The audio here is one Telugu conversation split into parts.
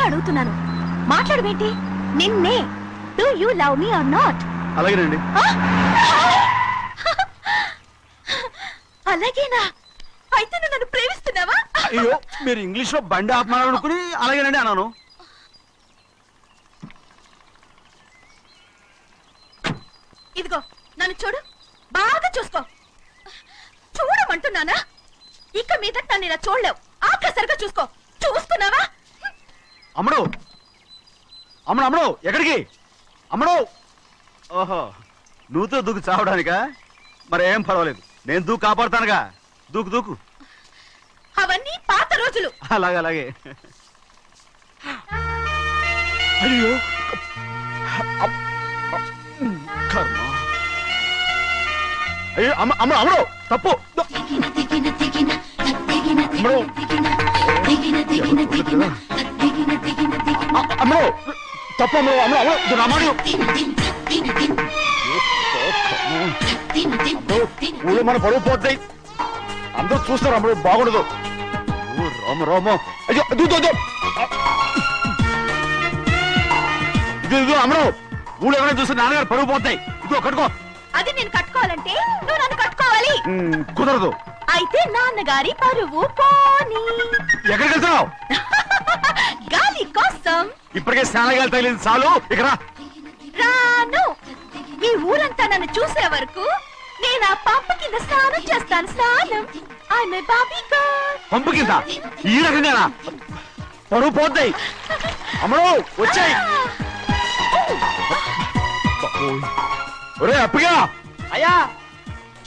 అడుగుతున్నాను. మాట్లాడమేంటి? నిన్నే. Do you love me or not? అలాగేనండి. అలాగేనా? అయితే నువ్వు నన్ను ప్రేమిస్తున్నావా? అయ్యో, మీరు ఇంగ్లీష్ లో బండి ఆపమాలనుకుని అలాగేనండి అన్నాను. ఇదిగో నన్ను చూడు, బాగా చూసుకో. చూడమంటున్నానా? ఇక మీద నన్ను ఇలా చూడలేవు. ఆఖసరిగా చూసుకో. చూస్తున్నావా? అమ్మడు అమ్మడు అమ్మడు, ఎక్కడికి అమ్మడు? ఓహో, నువ్వుతో దూకు చావడానికా? మరేం పర్వాలేదు, నేను దూకు కాపాడుతానుగా. దూకు దూకు. అవన్నీ పాత రోజులు. అలాగే అలాగే. అయ్యో కర్మ. అయ్యో అమ్మ అమ్మ అమ్మడు, తప్పు. అమ్మడు అమ్మడు, తప్పు. అమ్మడు అమ్మడు అమ్మడు రమ్మడు. ఊళ్ళో మన పరువు పోతాయి, అందరూ చూస్తారు. అమ్మడు బాగుండదు. రామ రామ. అయ్యో ఇదిగో అమ్మడు, ఊళ్ళో ఎవరైనా చూస్తే నాన్నగారు పరువు పోతాయి. ఇదిగో కట్టుకో. అది నేను కట్టుకోవాలంటే నువ్వు నన్ను కట్టుకోవాలి. కుదరదు. అయితే నాన్నగారి పరువు పోనీ. ఎక్కడికి వెళ్తున్నావు? గాలి కోసం. ఇప్పటికే స్నానగాలి తగిలింది చాలు, ఇక్కడ రాను. ఈ ఊరంతా నన్ను చూసే వరకు నేను ఆ పంప కింద స్నానం చేస్తాను. స్నానం. I'm a baby girl. Pump కింద ఈ రకంగా పరువు పోతాయి. అమ్మడు వచ్చాయి. ఒరే అప్పగా, అయ్యా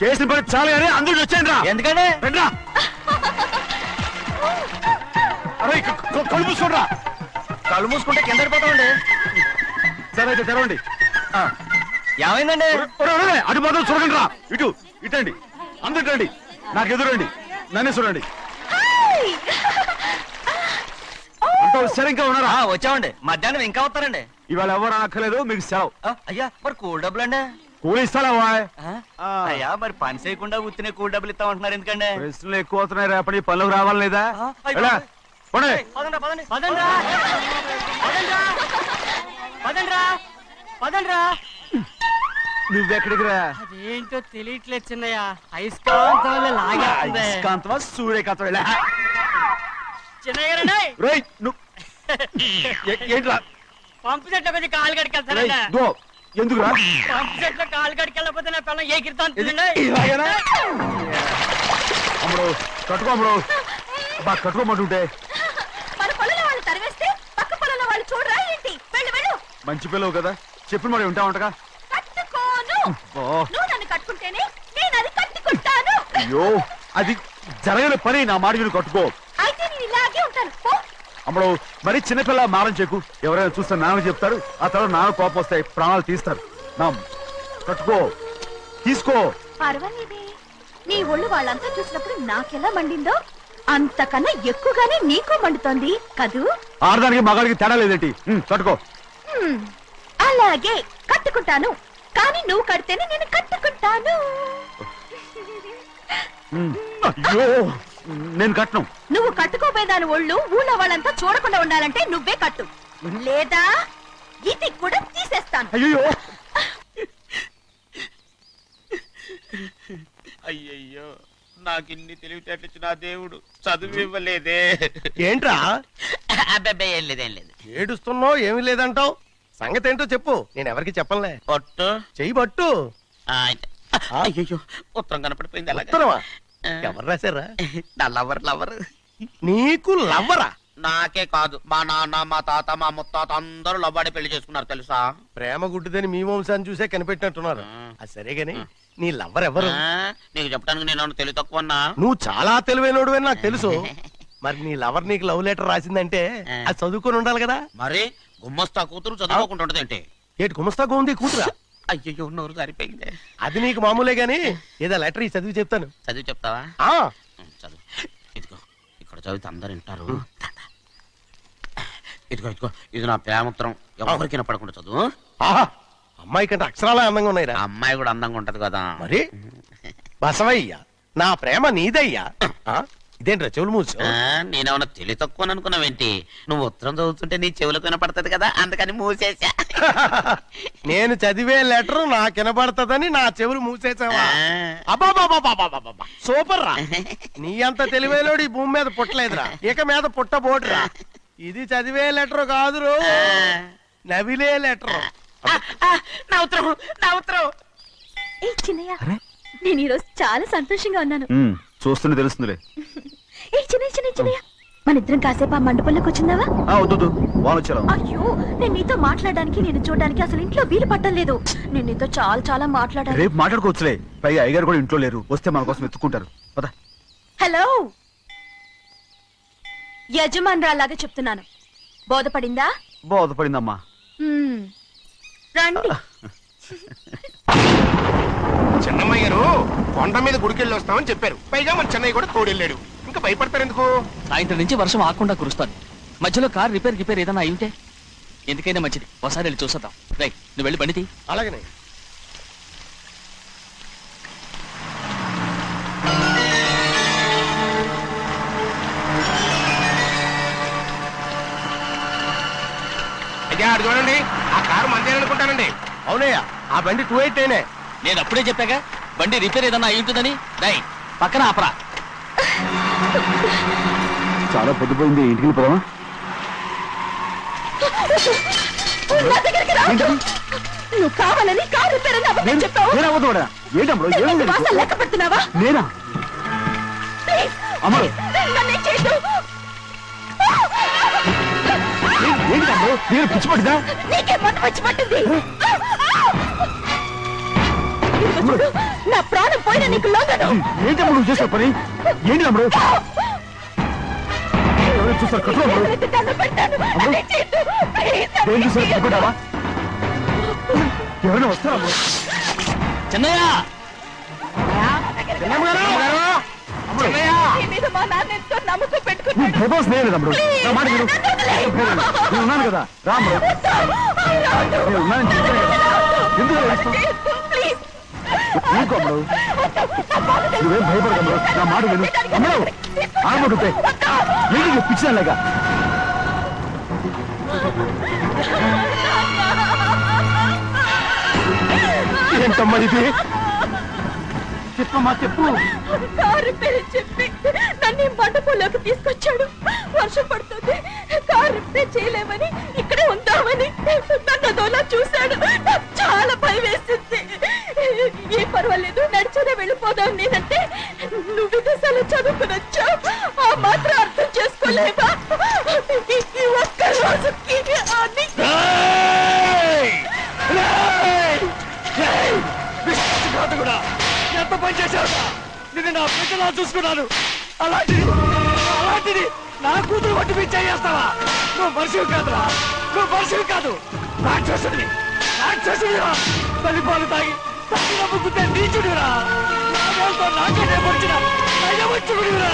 చేసిన పని చాలు కానీ అందరూ వచ్చాను రా. ఎందుకంటే రండ్రా. అరే కళ్ళు మూసుకోండి రా. కళ్ళు మూసుకుంటే కింద పడిపోతామండి. సరే అయితే తెరవండి. ఏమైందండి? అటు మాత్రం చూడండి రా. ఇటు ఇటండి, అందరు ఇటండి. నాకు ఎదురండి, నన్నే చూడండి. అంతా సరే, ఇంకా ఉన్నారా? వచ్చామండి. మధ్యాహ్నం ఇంకా వస్తారండి. ఇవాళ ఎవరు అనక్కర్లేదు, మీకు సెలవు. అయ్యా మరి కూల్ డబ్బులు అండి? కూలి ఇస్తారా? అయ్యా మరి పని చేయకుండా ఉత్తినే కూల్ డబ్బులు ఇస్తామంటున్నారు ఎందుకండి? ప్రశ్నలు ఎక్కువ అవుతున్నాయి. రేపటి పనులకు రావాలి లేదా? నువ్వెక్కడికి రా? అదేంటో తెలియట్లేదు చిన్నయ్య. అయస్కాంతం సూర్యకాంతం చిన్నయ్య ఏంట్రా? పంపు చెట్లు కొంచెం కాలు కడికెళ్తానండి. ఎందుకు రా? పంపు చెట్లు కాలు కడికెళ్ళకపోతే నా పిల్లలు ఏ కిర్తాను. అమ్మడు కట్టుకో. అమ్మడు బాగా కట్టుకోమంటుంటే మన పొలంలో వాళ్ళు తరివేస్తే పక్క పొలంలో వాళ్ళు చూడరా ఏంటి? వెళ్ళు వెళ్ళు. మంచి పిల్లవు కదా, చెప్పిన మరి ఉంటా ఉంటగా. కట్టుకోను. నువ్వు నన్ను కట్టుకుంటేనే నేను అది కట్టుకుంటాను. అయ్యో, అది జరగని పని. నా మాట విని కట్టుకో. అయితే నేను ఇలాగే ఉంటాను. అమ్మడు మరి చిన్నపిల్ల మారం చెక్కు. ఎవరైనా చూస్తే నాన్న చెప్తారు. ఆ తర్వాత నాన్న కోపం వస్తాయి, ప్రాణాలు తీస్తారు. నా కట్టుకో, తీసుకో. పర్వాలేదే, నీ ఒళ్ళు వాళ్ళంతా చూసినప్పుడు నాకెలా మండిందో అంతకన్నా ఎక్కువగానే నీకు మండుతోంది కదూ. ఆడదానికి మగాడికి తేడా లేదేంటి? కట్టుకో. అలాగే కట్టుకుంటాను. కానీ నువ్వు కడితేనే నేను కట్టుకుంటాను. అయ్యో, నేను కట్టను. నువ్వు కట్టుకోపోయేదాని ఒళ్ళు ఊళ్ళో వాళ్ళంతా చూడకుండా ఉండాలంటే నువ్వే కట్టు, లేదా ఇది కూడా తీసేస్తాను. అయ్యో అయ్యయ్యో, నాకిన్ని తెలివితేటచ్చిన దేవుడు చదువు ఇవ్వలేదే. ఏంట్రా? అబ్బాయి ఏం లేదు, ఏం లేదు. ఏడుస్తున్నావు, ఏమీ లేదంటావు. సంగతి ఏంటో చెప్పు, నేను ఎవరికి చెప్పనులే. పట్టు చెయ్యి పట్టు. అయ్యో, ఉత్తరం కనపడిపోయింది. ఉత్తరమా? ఎవరు రాశారా? నా లవర్. నీకు లవ్వరా? నాకే కాదు, మా నాన్న, మా తాత, మా ముత్తాత అందరూ లవ్వాడి పెళ్లి చేసుకున్నారు తెలుసా. ప్రేమ గుడ్డిదని మీ వంశాన్ని చూసే కనిపెట్టినట్టున్నారు. అది సరే గాని నీ లవ్వర్ ఎవరు? నీకు చెప్పడానికి నేను తెలివి తక్కువన్నా? నువ్వు చాలా తెలివైనడు అని నాకు తెలుసు. మరి నీ లవర్ నీకు లవ్ లెటర్ రాసిందంటే అది చదువుకొని ఉండాలి కదా. మరి గుమ్మస్తా కూతురు చదువుకోకుండా ఉంటదేంటి? ఏటి గుమస్తా ఉంది కూతురా? అయ్యో, నోరు సరిపోయింది. అది నీకు మామూలే గాని ఏదో లెటర్ ఈ చదివి చెప్తాను. చదివి చెప్తావా? చదువు. ఇదిగో ఇక్కడ చదివితే అందరు వింటారు. ఇదిగో ఇదిగో, ఇది నా ప్రేమోత్తరం. ఎవరికి పడకుండా చదువు. అమ్మాయి కంటే అక్షరాలే అందంగా ఉన్నాయి. అమ్మాయి కూడా అందంగా ఉంటది కదా. మరి బసవయ్య, నా ప్రేమ నీదయ్యా. ఇదేంట్రా చెవులు మూసు నేనేమన్నా తెలివి తక్కువ అనుకున్నావేంటి? నువ్వు ఉత్తరం చదువుతుంటే నీ చెవులకు వినపడుతుంది కదా, అందుకని మూసేసా. నేను చదివే లెటర్ నాకు వినబడతదని నా చెవులు మూసేసావా? అబ్బాబాబాబాబాబాబా సూపర్ రా. నీ అంత తెలివేలోడు ఈ భూమి మీద పుట్టలేదురా, ఇక మీద పుట్టబోటురా. ఇది చదివే లెటర్ కాదురు, నవిలే లెటర్. నా ఉత్తరం, నా ఉత్తరం. ఏ చిన్నయ్య, నేను ఈరోజు చాలా సంతోషంగా ఉన్నాను. చూస్తూనే తెలుస్తుందిలే. ఏ చిన్నయ్య, మన ఇద్దరం కాసేపు ఆ మండపంలోకి వచ్చిందావా? వద్దు వాళ్ళు వచ్చారు. అయ్యో, నేను నీతో మాట్లాడడానికి, నేను చూడడానికి అసలు ఇంట్లో వీలు పట్టలేదు. నేను నీతో చాలా చాలా మాట్లాడాలి. రేపు మాట్లాడుకోవచ్చులే, పైగా అయ్యగారు కూడా ఇంట్లో లేరు, వస్తే మన కోసం ఎత్తుకుంటారు. పద. హలో, యజమానురాలాగా చెప్తున్నాను, బోధపడిందా? బోధపడిందమ్మా. రండి. చెన్నమ్మ గారు కొండ మీద గుడికెళ్ళి వస్తామని చెప్పారు. పైగా మన చెన్నయ్య కూడా తోడెళ్ళాడు. ఇంకా భయపడతారు ఎందుకు? సాయంత్రం నుంచి వర్షం ఆకుండా కురుస్తాను. మధ్యలో కార్ రిపేర్ ఏదైనా అయి ఉంటే ఎందుకైనా మంచిది, ఒకసారి వెళ్ళి చూసేద్దాం. రైట్, నువ్వు వెళ్ళి బండి తీ. అలాగనే. అయ్యా, అటు చూడండి, ఆ కారు మందే అనుకుంటానండి. అవునయ్యా, ఆ బండి 288. నేను అప్పుడే చెప్పాగా బండి రిపేర్ ఏదైనా అయి ఉంటుందని. రైట్, పక్కన ఆపరా. చాలా పొద్దుపోయింది, ఇంటికి పోదామా? నా దగ్గరికి రా. నువ్వు కావాలని కారు రిపేర్ అని అబద్ధం చెప్పావు. లెక్క పెడుతున్నావా? నేనా? అమ్మడు, నన్నేం చేయొద్దు. ఏంటి తమ్ముడు, నేను పిచ్చి పట్టిదా? నీకే మంట వచ్చి పట్టింది. ఇదిగో చూడు, నా ప్రాణం పోయినా నీకు లొంగను. ఏంటి తమ్ముడు నువ్వు చేసే పని? ఏంటి తమ్ముడు? చూస్తారు కట్టు. దండం పెట్టాను. నన్నేం చేయొద్దు. ప్లీజ్, ఏం చూసారు పట్టుకుంటావా? ఎవరైనా వస్తారా? చిన్నయ్య, నీ మీద మా నాన్న ఎంతో నమ్మకం పెట్టుకున్నాడు. తమ్ముడు నా మాట విను. నేను ఉన్నాను కదా, రాముడు. నేను ఉన్నానని చెప్పాను కదా, ఎందుకు వేస్తావు? ప్లీజ్, ఊరుకోమ్ముడు, నువ్వేం భయపడకమ్ముడు, నా మాట విను. అమ్మడు ఆడబడుతే ఏంటి పిచ్చిదానిలాగా? ఏంటమ్మా ఇది? చెప్పమ్మా, చెప్పు. కారు పేరు చెప్పి నన్ను ఈ మండపంలోకి తీసుకొచ్చాడు. వర్షం పడుతుంది, కారు రిపేర్ చేయలేమని ఇక్కడే ఉందామని నన్ను అదోలా చూశాడు. నాకు చాలా భయం వేసింది. ఏ పర్వాలేదు, నడిచేదే వెళ్ళిపోదాం నేనంటే, నువ్వు విదేశాలు చదువుకుని వచ్చావు, ఆ మాత్రం అర్థం చేసుకోలేవా? ఈ ఒక్క రోజుకి అని ఎంత పని చేశావు? నిన్ను నా బిడ్డలా చూసుకున్నాను, అలాంటిది నా కూతురు వంటి మీద చేస్తావా? నువ్వు మనిషివి కాదురా, నువ్వు మనిషివి కాదు, రాక్షసుడివి. తల్లిపాలు తాగి నమ్ముకుంటే నీచుడిరా, నాకే వచ్చిన నయవంచుడివిరా.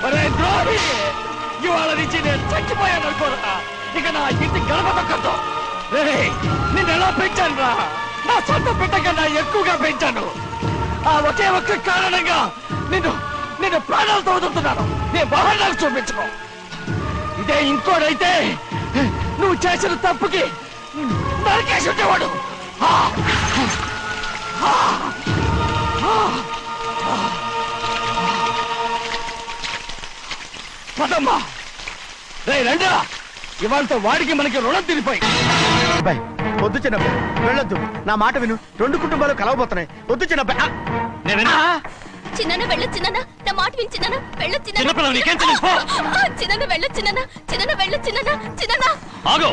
ఒరే ద్రోహి, ఇవాళ నుంచి నేను చచ్చిపోయాను అనుకోరా, ఇక నా ఇంటి గడప తొక్కతో. నిన్ను ఎలా పెంచాను రా, నా సొంత బిడ్డ కన్నా ఎక్కువగా పెంచాను. ఆ ఒకే ఒక్క కారణంగా నిన్ను ప్రాణాలతో వదులుతున్నాను. నీ బహుళాలు చూపించుకో. ఇదే ఇంకోడైతే నువ్వు చేసిన తప్పుకి నరికేసి ఉండేవాడు. పదమ్మా, రండిరా, ఇవాళతో వాడికి మనకి రుణం తిరిగిపోయి. అబ్బాయి వద్దు చిన్నబ్బాయి, వెళ్ళొద్దు, నా మాట విను. 2 కుటుంబాలు కలవబోతున్నాయి. వద్దు చిన్నబ్బాయి. చిన్న వెళ్ళ చిన్న, నా మాట విని చిన్న వెళ్ళ చిన్నపిల్లలు నీకేం తెలియదు, పో. చిన్న వెళ్ళ చిన్న వెళ్ళ చిన్న. ఆగో,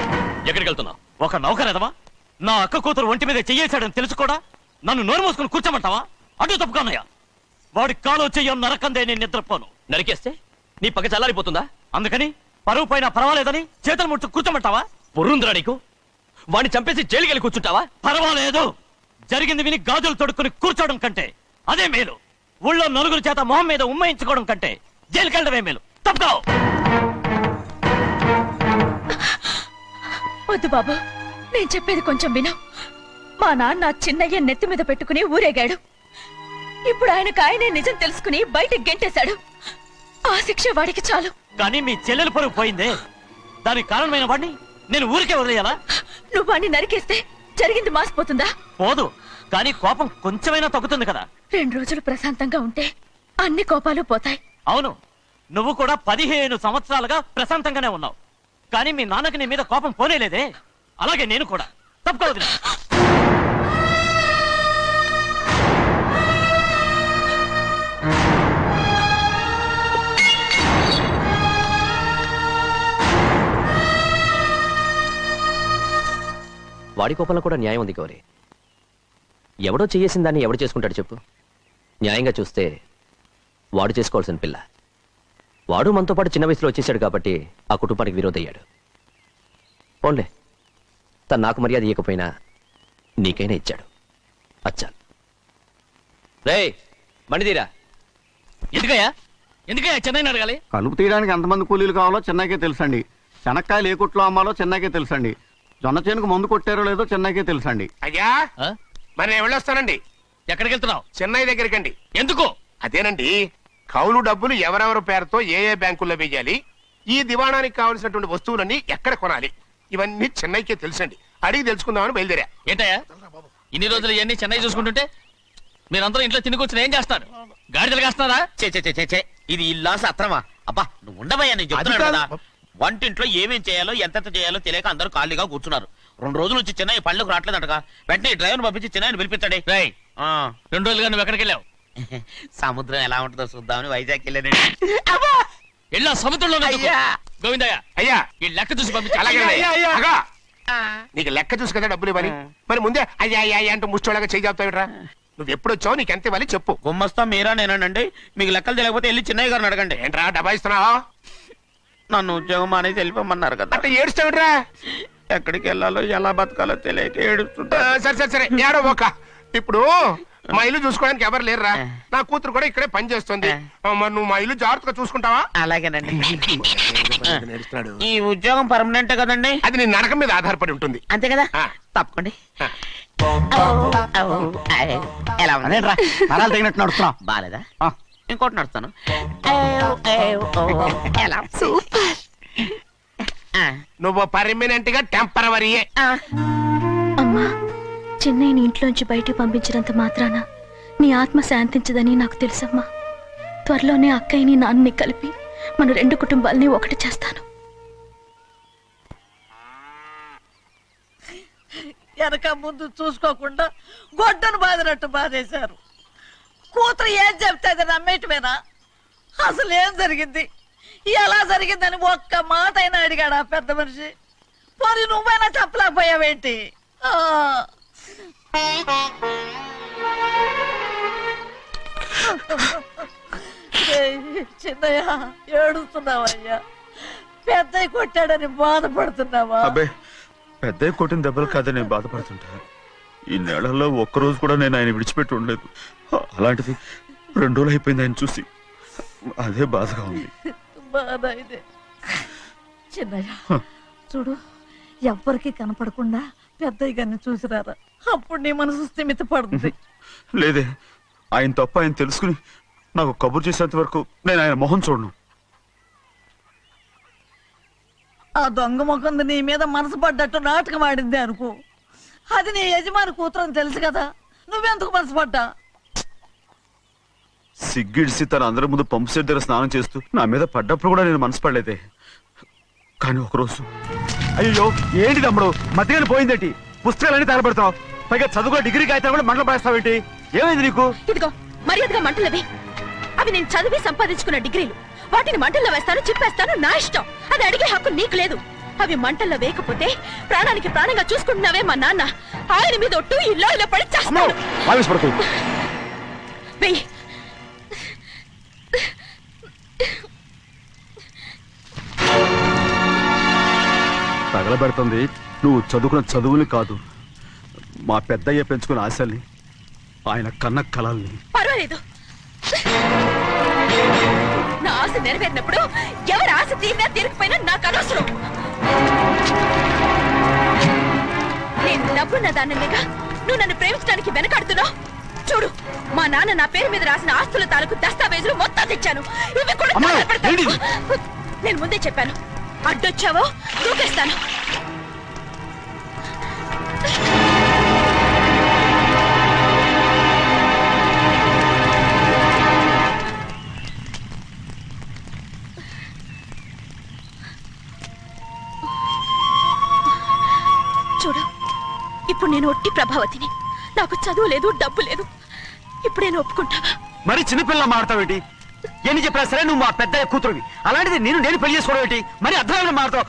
ఎక్కడికి వెళ్తున్నావు? ఒక నౌకరేదవా నా అక్క కూతురు ఒంటి మీద చెయ్యేశాడని తెలుసు కూడా నన్ను నోరు మూసుకుని కూర్చోమంటావా? అటు తప్పుకున్నాయా? వాడి కాలో చెయ్యం నరకందే నేను నిద్రపోను. నరికేస్తే నీ పగ చల్లారిపోతుందా? అందుకని పరువు పైన పర్వాలేదని చేతులు ముట్టు కూర్చోమంటావా? బుర్రుందిరా నీకు? వాడిని చంపేసి జైలుకెళ్ళి కూర్చుంటావా? పర్వాలేదు, జరిగింది విని గాజులు తొడుక్కుని కూర్చోవడం కంటే అదే మేలు. ఊళ్ళో నలుగురు చేత మొహం మీద ఉమ్మయించుకోవడం కంటే జైలుకెళ్ళడమే మేలు. తప్పుకో. వద్దు బాబు, నేను చెప్పేది కొంచెం విను. మా నాన్న చిన్నయ్య నెత్తి మీద పెట్టుకుని ఊరేగాడు. ఇప్పుడు ఆయనకు ఆయనే నిజం తెలుసుకుని బయటకు గెంటేశాడు. ఆ శిక్ష వాడికి చాలు. కానీ మీ చెల్లెలు పరుగు పోయిందే, దానికి కారణమైన వాడిని నేను ఊరికే వదిలేయాలా? నువ్వు వాడిని నరికేస్తే జరిగింది మాసిపోతుందా? పోదు, కానీ కోపం కొంచెమైనా తగ్గుతుంది కదా. 2 రోజులు ప్రశాంతంగా ఉంటే అన్ని కోపాలు పోతాయి. అవును, నువ్వు కూడా 15 సంవత్సరాలుగా ప్రశాంతంగానే ఉన్నావు, కానీ మీ నాన్నకి నీ మీద కోపం పోనేలేదే. అలాగే నేను కూడా. తప్పుకోవద్దు. వాడి కోపంలో కూడా న్యాయం ఉంది గౌరీ. ఎవడో చేయేసిన దాన్ని ఎవడు చేసుకుంటాడు చెప్పు? న్యాయంగా చూస్తే వాడు చేసుకోవాల్సిన పిల్ల. వాడు మనతో పాటు చిన్న వయసులో వచ్చేసాడు కాబట్టి ఆ కుటుంబానికి విరోధయ్యాడు. పోన్లే, తను నాకు మర్యాద ఇవ్వకపోయినా నీకైనా ఇచ్చాడు. అచ్చా రే మండిదీరా. ఎందుకయ్యా చెన్నైని అడగాలి? కలుపు తీయడానికి ఎంతమంది కూలీలు కావాలో చెన్నైకే తెలుసండి. శనక్కాయలు ఏ కుట్లో అమ్మాలో చెన్నైకే తెలుసండి. జొన్న చేనుకు మందు కొట్టారో లేదో చెన్నైకే తెలుసండి. అయ్యా మరి నేను వెళ్ళొస్తానండి. ఎక్కడికి వెళ్తున్నావు? చెన్నై దగ్గరికండి. ఎందుకు? అదేనండి, కౌలు డబ్బులు ఎవరెవరి పేరుతో ఏ ఏ బ్యాంకుల్లో వేయాలి, ఈ దివాణానికి కావలసినటువంటి వస్తువులన్నీ ఎక్కడ కొనాలి, ఇవన్నీ చెన్నైకే తెలుసండి. అడిగి తెలుసుకుందామని బయలుదేరా. ఏంటయ్యా ఇన్ని రోజులు ఇవన్నీ చెన్నై చూసుకుంటుంటే మీరందరూ ఇంట్లో తిని కూర్చుని ఏం చేస్తారు? గాడిదలు కాస్తున్నారా? చే ఇది ఇల్లా సత్రమా? అబ్బా నువ్వు ఉండబోయా, నేను చెప్తున్నాను కదా. వంటింట్లో ఏమేం చేయాలో ఎంతెంత చేయాలో తెలియక అందరూ ఖాళీగా కూర్చున్నారు. 2 రోజుల నుంచి చెన్నై పళ్ళకు రావట్లేదంటగా. వెంటనే డ్రైవర్ పంపించి చెన్నైని పిలిపించండి. 2 రోజులుగా నువ్వు ఎక్కడికి వెళ్ళావు? సముద్రం ఎలా ఉంటుందో చూద్దామని వైజాగ్ వెళ్ళానండి. వెళ్ళా సముద్రంలో గోవిందయ్య అయ్యా ఈ లెక్క చూసి పంపించి. అలాగే అగా. నీకు లెక్క చూసి కదా డబ్బులు ఇవ్వాలి. మరి ముందే అయ్యా అయ్యా అంటూ ముష్టోళ్ళగా చేయి చెప్తావిట్రా. నువ్వు ఎప్పుడు వచ్చావు, నీకు ఎంత ఇవ్వాలి చెప్పు. గుమ్మస్తా మీరా నేనండి. మీకు లెక్కలు తెలియకపోతే వెళ్ళి చిన్నయ్య గారిని అడగండి. ఏంట్రా డబ్బా ఇస్తున్నావా? నన్ను ఉద్యోగం అనేది వెళ్ళిపోమన్నారు కదా. అంటే ఏడుస్తావిట్రా. ఎక్కడికి వెళ్ళాలో ఎలా బతకాలో తెలియక ఏడుస్తుంటా. సరే ఏడో ఒక. ఇప్పుడు మా ఇల్లు చూసుకోవడానికి ఎవరు లేరురా. నా కూతురు కూడా ఇక్కడే పని చేస్తుంది. మరి నువ్వు మా ఇల్లు జాగ్రత్తగా చూసుకుంటావా? అలాగేనండి. ఈ ఉద్యోగం పర్మనెంట్ కదండి? అది నీ నరకం మీద ఆధారపడి ఉంటుంది. అంతే కదా. తప్పకండి. ఎలా ఉంది? అదేంట్రా నరాలు తగినట్టు నడుస్తున్నావు? బాలేదా? ఇంకోటి నడుస్తాను. ఎలా? నువ్వు పర్మనెంట్ గా టెంపరవరీయే. అమ్మా, చెన్నైని ఇంట్లోంచి బయటికి పంపించినంత మాత్రాన నీ ఆత్మ శాంతించదని నాకు తెలుసమ్మా. త్వరలోనే అక్కయ్యని నాన్నని కలిపి మన 2 కుటుంబాలని ఒకటి చేస్తాను. వెనక ముందు చూసుకోకుండా గొడ్డను బాదినట్టు బాధేశారు. కూతురు ఏం చెప్తే అది నమ్మేటమేనా? అసలు ఏం జరిగింది, ఎలా జరిగిందని ఒక్క మాట అయినా అడిగాడు ఆ పెద్ద మనిషి. మరి నువ్వైనా చెప్పలేకపోయావేంటి? చిన్నయ్య ఏడుస్తున్నావయ్యా? పెద్దయ్య కొట్టాడని బాధపడుతున్నావా? అబ్బే పెద్ద కొట్టిన దెబ్బలు కాదని నేను బాధపడుతుంటా. ఈ నెలల్లో ఒక్కరోజు కూడా నేను ఆయన విడిచిపెట్టి ఉండలేదు. అలాంటిది 2 రోజులు అయిపోయింది ఆయన చూసి. అదే బాధగా ఉంది. బాధ ఇదే. చిన్నయ్య చూడు, ఎవ్వరికి కనపడకుండా పెద్దయ్య గారిని చూసిరారా, అప్పుడు నీ మనసు స్థిమిత పడుతుంది. లేదే, ఆయన తప్ప ఆయన తెలుసుకుని నాకు కబురు చేసేంత వరకు నేను ఆయన మొహం చూడను. ఆ దొంగ ముఖంది నీ మీద మనసు పడ్డట్టు నాటకం ఆడింది అనుకో. అది నీ యజమాని కూతురు అని తెలుసు కదా, నువ్వెందుకు మనసు పడ్డా? సిగ్గిడిసి తన అందరి ముందు పంపు సెట్ దగ్గర స్నానం చేస్తూ నా మీద పడ్డప్పుడు కూడా నేను మనసు పడలేదే. కానీ ఒకరోజు అయ్యో ఏంటి తమ్ముడు మధ్యగా పోయిందేంటి? పుస్తకాలన్నీ తగలబెడతావు, పైగా చదువుకో డిగ్రీ కాగితాలు కూడా మంటలు పడేస్తావేంటి? ఏమైంది నీకు? ఇదిగో మర్యాదగా మంటలవి. అవి నేను చదివి సంపాదించుకున్న డిగ్రీలు. వాటిని మంటల్లో వేస్తాను, చిప్పేస్తాను, నా ఇష్టం. అది అడిగే హక్కు నీకు లేదు. అవి మంటల్లో వేయకపోతే ప్రాణానికి ప్రాణంగా చూసుకుంటున్నావే మా నాన్న. ఆయన మీద ఒట్టు ఇలా పడి చేస్తాను. వెయ్యి. తగలబెడుతుంది నువ్వు చదువుకున్న చదువుని కాదు, మా పెద్దయ్య పెంచుకున్న ఆశల్ని, ఆయన కన్న కలల్ని. పర్వాలేదు, నా ఆశ నెరవేరినప్పుడు ఎవరి ఆశ తీరినా తీరకపోయినా నాకు అనవసరం. నేను డబ్బున్న దానిగా నువ్వు నన్ను ప్రేమించడానికి వెనకాడుతున్నావు. చూడు, మా నాన్న నా పేరు మీద రాసిన ఆస్తుల తాలూకు దస్తావేజులు మొత్తం తెచ్చాను. ఇవి కూడా అమ్మా, తగలబెడతాను. ఏంటిది? నేను ముందే చెప్పాను, అడ్డొచ్చావో దూకేస్తాను. చూడు, ఇప్పుడు నేను ఒట్టి ప్రభావతిని. నాకు చదువు లేదు, డబ్బు లేదు. ఇప్పుడు నేను ఒప్పుకుంటావా? మరి చిన్నపిల్ల మాడతావేటి? ఎన్ని చెప్పినా సరే నువ్వు మా పెద్ద కూతురువి. అలాంటిది నేను పెళ్లి చేసుకోవడం ఏంటి? మరి అర్థమైన మాడతావు.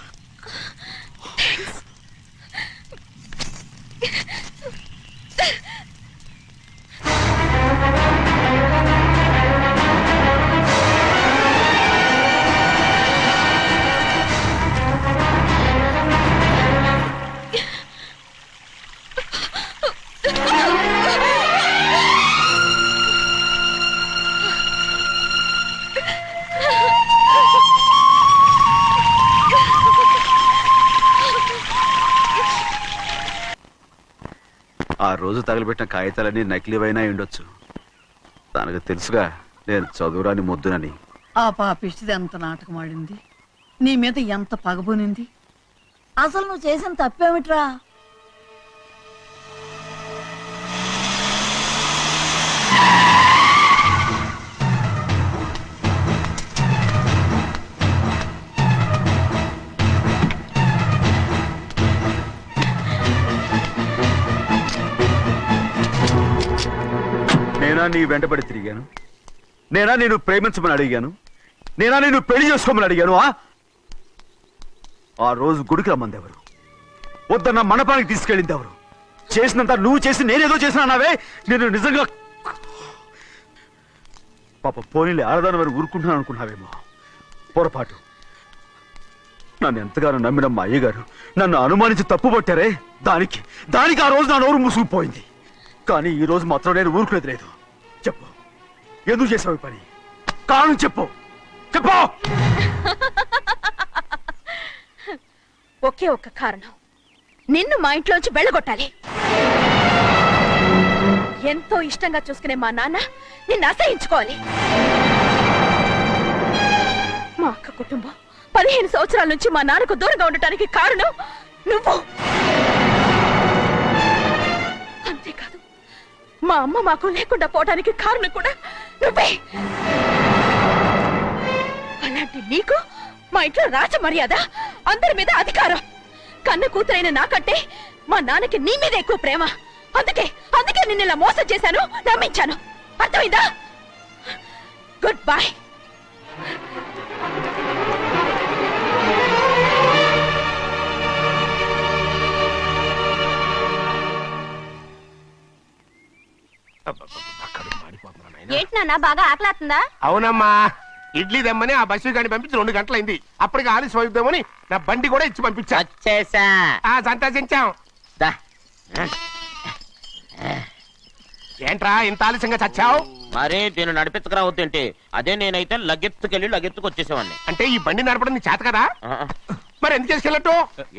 ఆ రోజు తగలబెట్టిన కాగితాలన్నీ నకిలీవైనా ఉండొచ్చు. తనకు తెలుసుగా నేను చదువురాని మొద్దునని. ఆ పాపిష్టిది ఎంత నాటకం ఆడింది, నీ మీద ఎంత పగబోనింది. అసలు నువ్వు చేసిన తప్పేమిట్రా? నేనా నీ వెంటబడి తిరిగాను? నేనా నేను ప్రేమించమని అడిగాను? నేనా నేను పెళ్లి చేసుకోమని అడిగాను? ఆ రోజు గుడికి రమ్మంది ఎవరు? వద్దన్న మండపానికి తీసుకెళ్ళింది ఎవరు? చేసినంత నువ్వు చేసి నేనేదో చేసిన అన్నావే. నేను నిజంగా పాప పోనీలే, ఆడదాని వారు ఊరుకుంటున్నాను అనుకున్నావేమో. పొరపాటు. నన్ను ఎంతగానో నమ్మిన మా అయ్యగారు నన్ను అనుమానించి తప్పు పట్టారే, దానికి ఆ రోజు నా నోరు మూసుకుపోయింది. కానీ ఈ రోజు మాత్రం నేను ఊరుకునేది లేదు. చెప్పు, ఎందుకు చేసావు ఈ పని? కారణం చెప్పు. ఒకే ఒక్క కారణం, నిన్ను మా ఇంట్లోంచి వెళ్ళగొట్టాలి. ఎంతో ఇష్టంగా చూసుకునే మా నాన్న నిన్ను అసహించుకోవాలి. మా అక్క కుటుంబం 15 సంవత్సరాల నుంచి మా నాన్నకు దూరంగా ఉండటానికి కారణం నువ్వు. అంతేకాదు, మా అమ్మ మాకు లేకుండా పోవడానికి కారణం కూడా నువ్వే. అలాంటి నీకు మా ఇంట్లో రాజ మర్యాద, అందరి మీద అధికారం. కన్న కూతురైన నాకంటే మా నాన్నకి నీ మీద ఎక్కువ ప్రేమ. అందుకే నిన్ను ఇలా మోసం చేశాను, నమ్మించాను. అర్థమైందా? Good bye. ఏంటి నాన్న, బాగా ఆకలాతుందా? అవునమ్మా, ఇడ్లీ దమ్మని ఆ బస్సు గాని పంపించి 2 గంటలైంది. అప్పటికి ఆలస్యం అవుతామని నా బండి కూడా ఇచ్చి పంపించా. వచ్చేసా. సంతోషించాం. దా. ఏంట్రా ఇంత ఆలస్యంగా చచ్చావు? మరి నేను నడిపెత్తుకురావద్దేంటి? అదే నేనైతే లగెత్తుకు వచ్చేసేవాడిని. అంటే ఈ బండి నడపడం నీ చేత కదా? మరి ఎందుకు చేసుకెళ్ళట్టు?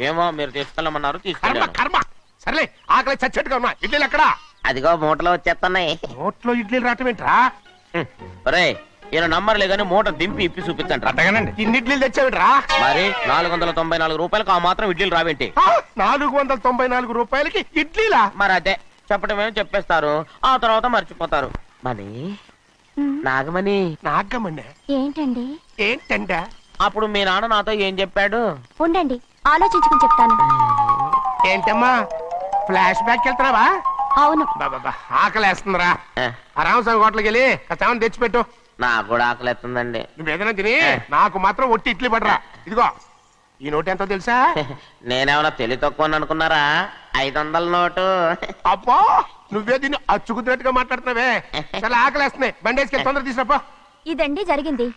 ఏమో, మీరు తీసుకెళ్ళమన్నారు, కర్మ తీసుకెళ్ళాను. కర్మ. సర్లే, ఆకలి చచ్చేట్టుగా ఉన్నా. ఇడ్లీలు ఎక్కడా? అదిగో మూటలో వచ్చేస్తున్నాయి. నోట్లో ఇడ్లీలు రావటం ఏంట్రా? రే, ఈయన నంబర్లే గానీ మూట దింపి ఇప్పి చూపించండి. అట్టగానండి. ఇన్ని ఇడ్లీలు తెచ్చావిడ్రా? మరి 494 రూపాయలకు ఆ మాత్రం ఇడ్లీలు రావేంటి? 494 రూపాయలకి ఇడ్లీలా? మరి అదే చెప్పడమేమో చెప్పేస్తారు, ఆ తర్వాత మర్చిపోతారు. మనీ నాగమణి. నాగమ్మండి. ఏంటండి? ఏంటంట? అప్పుడు మీ నాన్న నాతో ఏం చెప్పాడు? ఉండండి, ఆలోచించుకుని చెప్తాను. ఏంటమ్మా, ఫ్లాష్ బ్యాక్ వెళ్తున్నావా? అవును. బాబా ఆకలేస్తుందిరా. ఆ రామస్వామి హోటల్కి వెళ్ళి కాస్త తెచ్చిపెట్టు. నాకు కూడా ఆకలిస్తుందండి. నువ్వేదైనా తిని నాకు మాత్రం ఒట్టి ఇడ్లీ పడరా. ఇదిగో, ఈ నోటు ఎంతో తెలుసా? నేనేమన్నా తెలివి తక్కువ అనుకున్నారా? 500 నోటు. అబ్బా, నువ్వే దీన్ని అచ్చుకుతున్నట్టుగా మాట్లాడుతున్నావే. చాలా ఆకలేస్తున్నాయి. బండేసుకెళ్ళి తొందర తీసినప్ప. ఇదండి జరిగింది.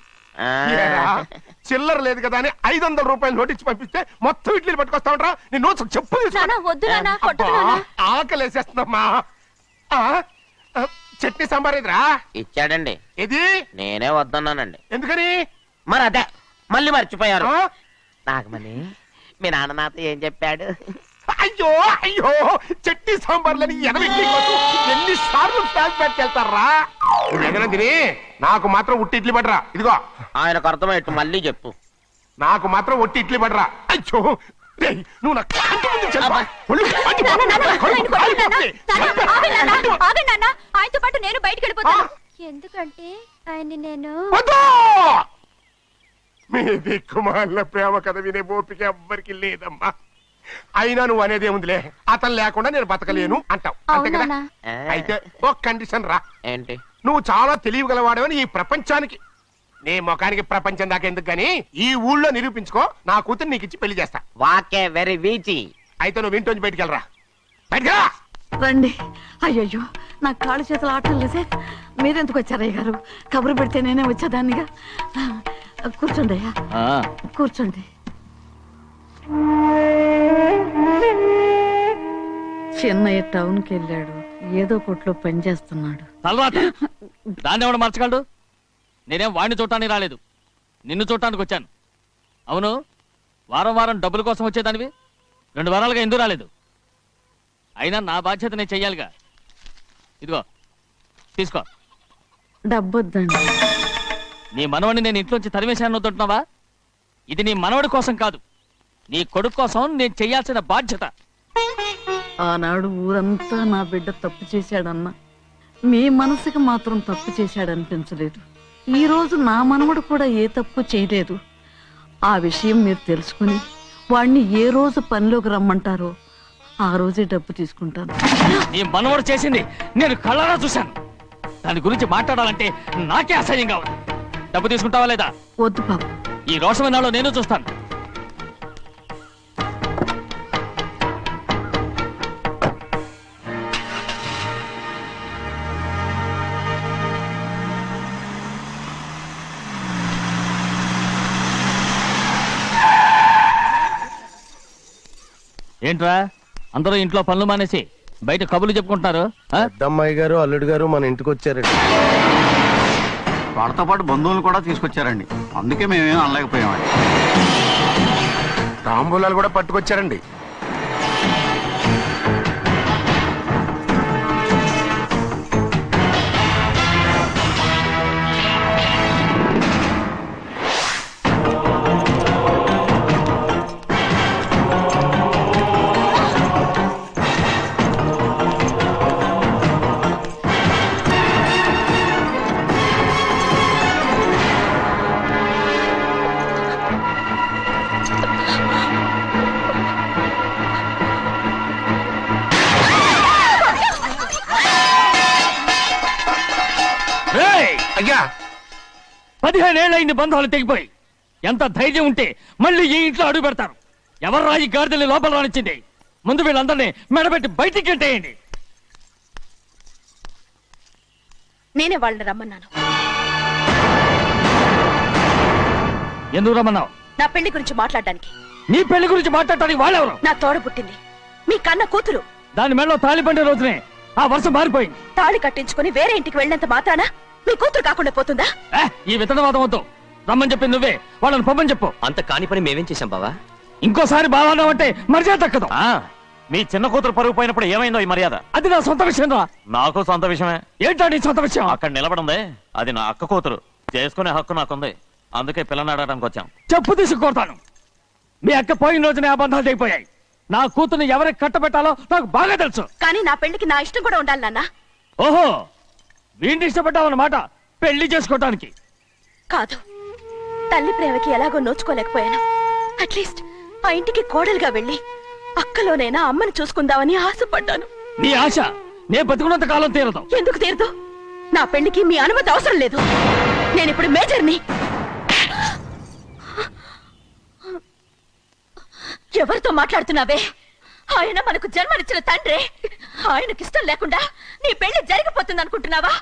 చిల్లర లేదు కదా అని 500 రూపాయలు నోటు ఇచ్చి పంపిస్తే మొత్తం ఇడ్లీలు పట్టుకొస్తా ఉంటా. నీ నోట్స్ చెప్పు. వద్దు నాన్న, కొట్టకు నాన్న. ఆకలేసేస్తుందమ్మా. చట్నీ సాంబార్ ఇదిరా? ఇచ్చాడండి. ఇది నేనే వద్దన్నానండి. ఎందుకని? మరి అదే మళ్ళీ మర్చిపోయారు. నాగమణి, మీ నాన్న నాతో ఏం చెప్పాడు? అయ్యో అయ్యో చట్నీ సాంబార్లని ఎన్ని సార్లు ప్యాక్ పెట్టుకెళ్తారా జగనందిని నాకు మాత్రం ఉట్టి ఇడ్లీ పడరా ఇదిగో ఆయనకు అర్థమయ్యట్టు మళ్ళీ చెప్పు. నాకు మాత్రం ఒట్టి ఇడ్లీ పడరా అయ్యో రేయ్, నువ్వు నా కంటి ముందు చెప్పా. ఒళ్ళు మండిపోతుంది. కడుపు కాలిపోతుంది. ఆయనతో పాటు నేను బయటికి వెళ్ళిపోతాను. ఎందుకంటే ఆయన నేను వద్దు! మీ దిక్కుమాల ప్రేమ కథ వినే ఓపిక ఎవ్వరికి లేదమ్మా. అయినా నువ్వు అనేది ఏముందిలే, అతను లేకుండా నేను బతకలేను అంటావు అంతే కదా. అవునా? అయితే ఒక కండిషన్ రా. ఏంటి? నువ్వు చాలా తెలియగలవాడవని ఈ ప్రపంచానికి, నీ ముఖానికి ప్రపంచం దాకా ఎందుకు గాని ఈ ఊళ్ళో నిరూపించుకో. నా కూతురు నీకు ఇచ్చి పెళ్లి చేస్తా. వాకే వెరీ వీచి. అయితే నువ్వు ఇంటి బయటికి వెళ్ళరా. బయటకెళ్ళరా. రండి. అయ్యయ్యో నాకు కాళ్ళు చేతులు ఆటం లేదే. మీరెందుకు వచ్చారయ్య గారు? కబురు పెడితే నేనే వచ్చేదాన్నిగా. కూర్చోండి అయ్యా, కూర్చోండి. చిన్నయ్య టౌన్కి వెళ్ళాడు, ఏదో కొట్లో పని చేస్తున్నాడు. తలరాత దాన్ని ఎవడు మార్చగలడు? నేనేం వాడిని చూడటానికి రాలేదు, నిన్ను చూడటానికి వచ్చాను. అవును, వారం వారం డబ్బుల కోసం వచ్చేదానివి 2 వారాలుగా ఎందుకు రాలేదు? అయినా నా బాధ్యత నేను చెయ్యాలిగా. ఇదిగో తీసుకో. డబ్బొద్దండి. నీ మనవడిని నేను ఇంట్లోంచి తరిమేశాను వద్దంటున్నావా? ఇది నీ మనవడి కోసం కాదు, నీ కొడుకు కోసం నేను చెయ్యాల్సిన బాధ్యత. ఆనాడు ఊరంతా నా బిడ్డ తప్పు చేశాడన్నా, మీ మనసుకి మాత్రం తప్పు చేశాడనిపించలేదు. ఈ రోజు నా మనవడు కూడా ఏ తప్పు చేయలేదు. ఆ విషయం మీరు తెలుసుకుని వాడిని ఏ రోజు పనిలోకి రమ్మంటారో ఆ రోజే డబ్బు తీసుకుంటాను. నీ మనవడు చేసింది నేను కళ్ళారా చూశాను. దాని గురించి మాట్లాడాలంటే నాకే అసహ్యంగా ఉంది. డబ్బు తీసుకుంటావా లేదా? వద్దు బాబు. ఈ రోషమనాలో నేను చూస్తాను. ఏంట్రా అందరూ ఇంట్లో పనులు మానేసి బయట కబుర్లు చెప్పుకుంటున్నారు? పెద్దమ్మాయి గారు అల్లుడు గారు మన ఇంటికి వచ్చారండి. వాళ్ళతో పాటు బంధువులు కూడా తీసుకొచ్చారండి, అందుకే మేమేం అనలేకపోయామండి. తాంబూలాలు కూడా పట్టుకొచ్చారండి. అయ్యా 15 ఏళ్ళైంది బంధాలు తెగిపోయి. ఎంత ధైర్యం ఉంటే మళ్ళీ ఈ ఇంట్లో అడుగు పెడతారు? ఎవరు రాయి గాడిదల్ని లోపల రానిచ్చింది? ముందు వీళ్ళందరినీ మెడబెట్టి బయటికి గెంటేయండి. నేనే వాళ్ళని రమ్మన్నాను. ఎందుకు రమ్మన్నావు? నా పెళ్లి గురించి మాట్లాడడానికి. నీ పెళ్లి గురించి మాట్లాడటానికి వాళ్ళెవరు? నా తోడ పుట్టింది, మీ కన్న కూతురు. దాని మెడలో తాళి పండే రోజునే ఆ వర్షం మారిపోయింది. తాళి కట్టించుకుని వేరే ఇంటికి వెళ్ళినంత మాత్రాన మీ కూతురు కాకుండా పోతుందా? ఈ విత్తనవాదం వద్దు. రమ్మని చెప్పి నువ్వే వాళ్ళని పంపని చెప్పు. అంత కాని పని మేమేం చేశాం బావా? ఇంకోసారి బావన్నావు అంటే మర్యాద తక్కదు. మీ చిన్న కూతురు పరుగు పోయినప్పుడు ఏమైందో ఈ మర్యాద? అది నా సొంత విషయం రా. నాకు సొంత విషయమే. ఏంటో నీ సొంత విషయం? అక్కడ నిలబడింది అది నా అక్క కూతురు, చేసుకునే హక్కు నాకుంది. అందుకే పిల్లని అడగడానికి వచ్చాం. చెప్పు తీసుకొడతాను. మీ అక్క పోయిన రోజునే ఆ బంధాలు తెగిపోయాయి. నా కూతుర్ని ఎవరికి కట్టబెట్టాలో నాకు బాగా తెలుసు. కానీ నా పెళ్లికి నా ఇష్టం కూడా ఉండాలి నాన్న. ఓహో, వీడిని ఇష్టపడ్డావన్నమాట పెళ్లి చేసుకోవటానికి? కాదు, తల్లి ప్రేమకి ఎలాగో నోచుకోలేకపోయాను. అట్లీస్ట్ ఆ ఇంటికి కోడలుగా వెళ్ళి అక్కలోనైనా అమ్మని చూసుకుందామని ఆశపడ్డాను. నీ ఆశ నే బతుకున్నంత కాలం తీరదు. ఎందుకు తీరదు? నా పెళ్లికి మీ అనుమతి అవసరం లేదు. నేనిప్పుడు మేజర్ని. ఎవరితో మాట్లాడుతున్నావే? ఆయన మనకు జన్మనిచ్చిన తండ్రి. ఆయనకిష్టం లేకుండా నీ పెళ్లి జరిగిపోతుంది అనుకుంటున్నావా?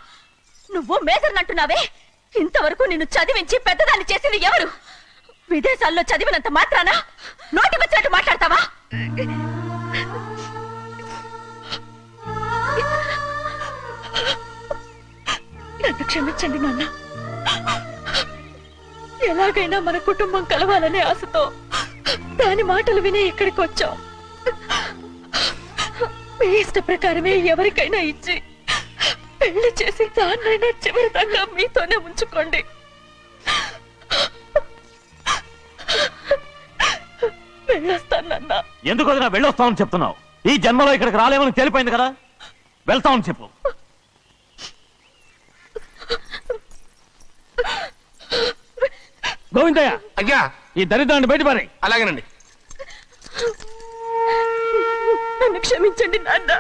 నువ్వు మేజర్ అంటున్నావే, ఇంతవరకు నిన్ను చదివించి పెద్దదాన్ని చేసింది ఎవరు? విదేశాల్లో చదివినంత మాత్రాన నోటికొచ్చినట్టు మాట్లాడతావా? నన్ను క్షమించండి నాన్న. ఎలాగైనా మన కుటుంబం కలవాలనే ఆశతో దాని మాటలు వినే ఇక్కడికి వచ్చాం. మీ ఇష్ట ప్రకారమే ఎవరికైనా ఇచ్చి పెళ్లి చేసి దాన్నైనా చివరి దాకా మీతోనే ఉంచుకోండి. వెళ్ళొస్తానన్నా. ఎందుకు వదినా వెళ్ళొస్తామని చెప్తున్నావు? ఈ జన్మలో ఇక్కడికి రాలేమని తెలిపోయింది కదా, వెళ్తామని చెప్పు. గోవిందయ్య, అయ్యా ఈ దరిద్రాన్ని బయటపడి. అలాగేనండి. నన్ను క్షమించండి నాన్న.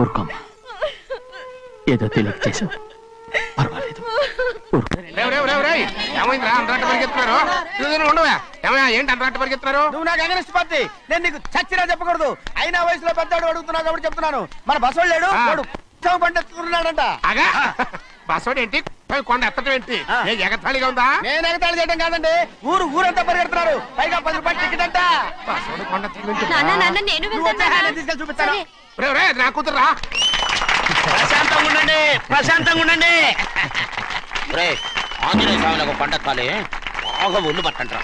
ఊరుకోమ్మా, ఏదో తెలియక చేసావు, పర్వాలేదు. ఏమైందిరా అంతరాట పరిగెత్తున్నారు? ఉండవా ఏమయ్యా, ఏంటి అంతరాట పరిగెత్తున్నారు? నువ్వు నాకు అగనిస్ట్ పార్టీ, నేను నీకు చచ్చినా చెప్పకూడదు. అయినా వయసులో పెద్దవాడు అడుగుతున్నావు కాబట్టి చెప్తున్నాను. మన బసవాడు లేడు, వాడు ఉత్సవం పండిస్తున్నాడంట. అగా బస్సోడు ఏంటి, కొండ ఎత్తడం ఏంటి? ఎగతాళిగా ఉందా? నేను ఎగతాళి చేయడం కాదండి, ఊరంతా పరిగెడుతున్నారు. పైగా 10 రూపాయలు టికెట్ అంట. బస్సోడు కొండ నేను నువ్వు వచ్చే హ్యాండ్ తీసుకెళ్ళి చూపిస్తాను. నా కూతురురా. ప్రశాంతంగా ఉండండి, ప్రశాంతంగా ఉండండి. రే ఆంజనేయ స్వామికి ఒక పండగ కాలే, బాగా ఒళ్ళు పట్టంటారా.